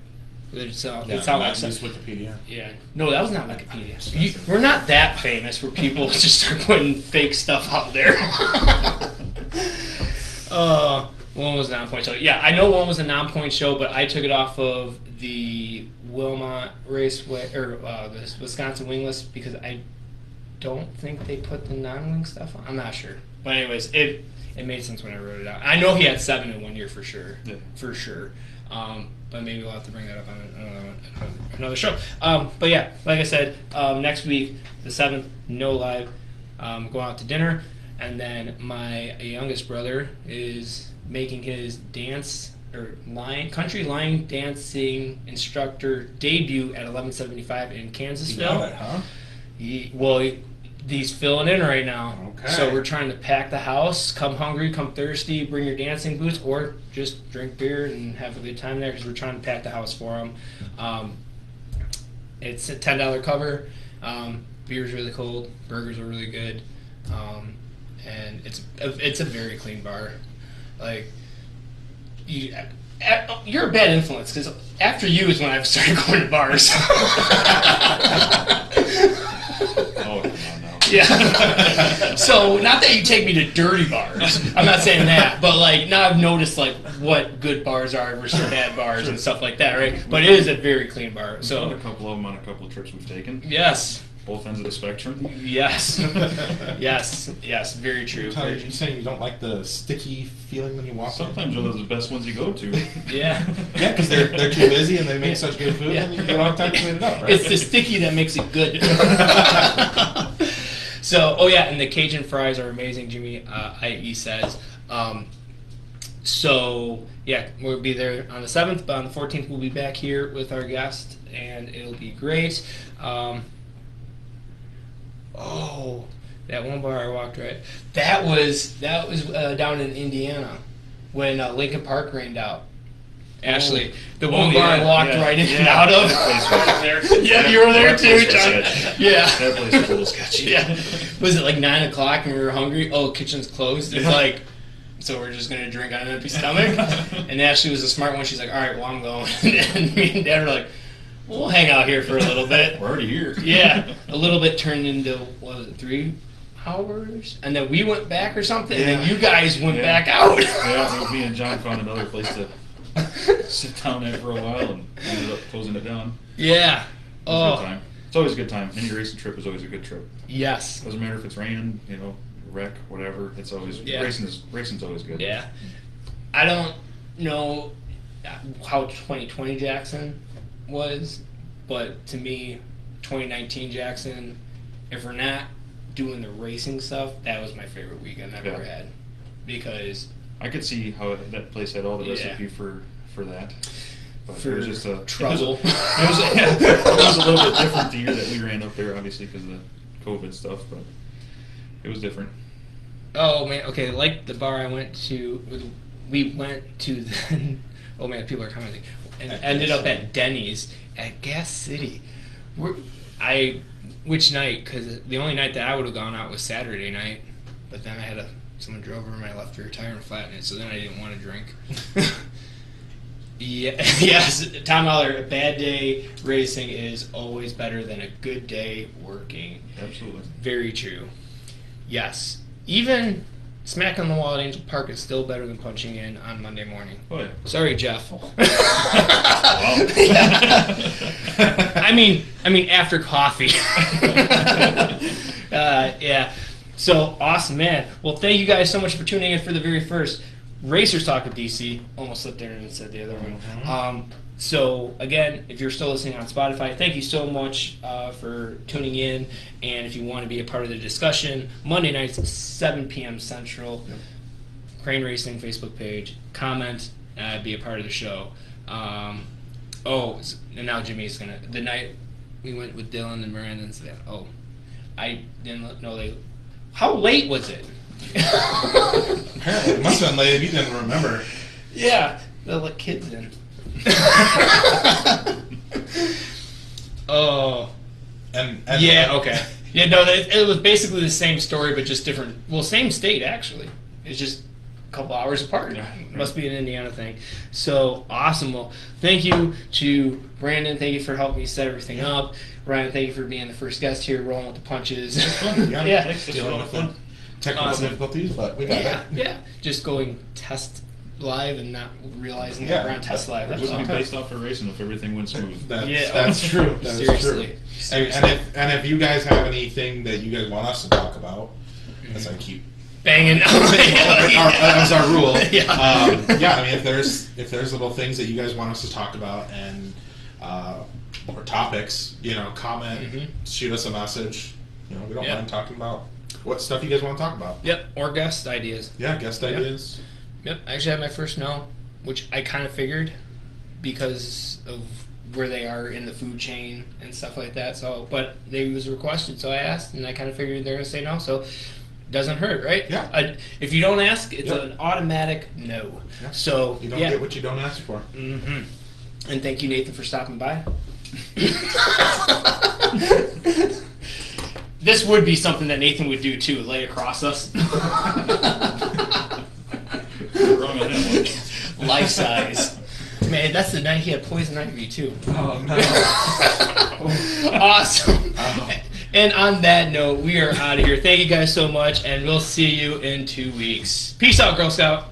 It's Not like use Wikipedia. yeah. No, that was not Wikipedia. We're not that famous where people just start putting fake stuff out there. One was a non-point show. Yeah, I know one was a non-point show, but I took it off of the Wilmot Raceway or the Wisconsin Wingless because I don't think they put the non-wing stuff on. I'm not sure, but anyways, it made sense when I wrote it out. I know he had 7 in 1 year for sure, for sure. But maybe we'll have to bring that up on another show. But yeah, like I said, next week, the 7th, no live. Going out to dinner. And then my youngest brother is making his dance or country line dancing instructor debut at 1175 in Kansasville. You got it, huh? He's filling in right now. Okay. So we're trying to pack the house. Come hungry, come thirsty. Bring your dancing boots, or just drink beer and have a good time there because we're trying to pack the house for him. It's a $10 cover. Beer's really cold. Burgers are really good, and it's a very clean bar. Like you're a bad influence because after you is when I've started going to bars. Oh, come on now. Yeah. So not that you take me to dirty bars. I'm not saying that, but like now I've noticed like what good bars are versus bad bars and stuff like that, right? But it is a very clean bar. So So a couple of them on a couple of trips we've taken. yes, Both ends of the spectrum. yes, yes. Very true. Tyler, Very you saying you don't like the sticky feeling when you walk in? Sometimes those are the best ones you go to. Yeah. Yeah, because they're too busy and they make such good food, Yeah. and you don't have time to clean it up, right? It's the sticky that makes it good. So, oh yeah, and the Cajun fries are amazing, Jimmy IE says. So, yeah, we'll be there on the 7th, but on the 14th we'll be back here with our guest, and it'll be great. Oh, that one bar I walked right. That was down in Indiana when Lincoln Park rained out. Ashley, the one bar I walked right in and out of. Yeah, you were there That too, place was John. sketchy. Yeah. That place was a little sketchy. Yeah. Was it like 9 o'clock and we were hungry? Oh, kitchen's closed. It's like, so we're just gonna drink on an empty stomach. And Ashley was a smart one. She's like, all right, well I'm going. And me and Dad were like, we'll hang out here for a little bit. We're already here. Yeah, a little bit turned into, what was it, 3 hours? And then we went back or something, and then you guys went back out. Yeah, me and John found another place to sit down at for a while and ended up closing it down. Yeah. It was a good time. It's always a good time. Any racing trip is always a good trip. Yes. Doesn't matter if it's raining, wreck, whatever. It's always racing's always good. Yeah. I don't know. how 2020 Jackson was, but to me, 2019 Jackson, if we're not doing the racing stuff, that was my favorite weekend I've ever had, because I could see how that place had all the Yeah. recipe for that. But For it was just trouble. It was a little bit different the year that we ran up there, obviously because of the COVID stuff, but it was different. Oh man, okay, like the bar I went to, we went to the, oh man, people are commenting, and At ended Gas up at Denny's at Gas City. Which night? Because the only night that I would have gone out was Saturday night, but then I had someone drove over my left rear tire and flattened it, so then I didn't want to drink. Yeah, yes, Tom Holler, a bad day racing is always better than a good day working. Absolutely. Very true. Yes. Even smack on the wall at Angell Park is still better than punching in on Monday morning. Oh yeah. Sorry, Jeff. Wow. I mean, after coffee. Yeah. So awesome, man. Well, thank you guys so much for tuning in for the very first Racers Talk with DC. Almost slipped there and said the other one. So again, if you're still listening on Spotify, thank you so much for tuning in. And if you want to be a part of the discussion, Monday nights, 7 p.m. Central, Crane Racing Facebook page, comment, be a part of the show. And now Jimmy's gonna. The night we went with Dylan and Miranda and said, I didn't know they. How late was it? Apparently, it must have been late if you didn't remember. Yeah, they'll let kids in. Oh. And Yeah, okay. Yeah, no, it was basically the same story, but just different. Well, same state, actually. It's just a couple hours apart. Yeah. Must be an Indiana thing. So, awesome. Well, thank you to Brandon. Thank you for helping me set everything up. Ryan, thank you for being the first guest here, rolling with the punches. Yeah. Thanks. dealing with the technical Awesome. difficulties, but we got Yeah, it. yeah. Just going test live and not realizing Yeah. that we're on test live. It That's wouldn't be all. based off of racing if everything went smooth. That's true. That is Seriously. true. Seriously. And if you guys have anything that you guys want us to talk about, as I keep Banging. as our rule, Yeah. I mean, if there's little things that you guys want us to talk about and or topics, comment, Mhm. shoot us a message. We don't Yeah. mind talking about what stuff you guys want to talk about. Yep, or guest ideas. Yeah, guest Yeah. ideas. Yep, I actually had my first no, which I kind of figured because of where they are in the food chain and stuff like that. So, but they was requested, so I asked, and I kind of figured they're gonna say no. So, doesn't hurt, right? Yeah. If you don't ask, it's Yep. an automatic no. Yeah. So, You don't yeah. get what you don't ask for. Mm-hmm. And thank you, Nathan, for stopping by. This would be something that Nathan would do too, lay across us. You're wrong on that one. Life size. Man, that's the night he had poison ivy too. Oh no. Awesome. And on that note, we are out of here. Thank you guys so much, and we'll see you in 2 weeks. Peace out, Girl Scout.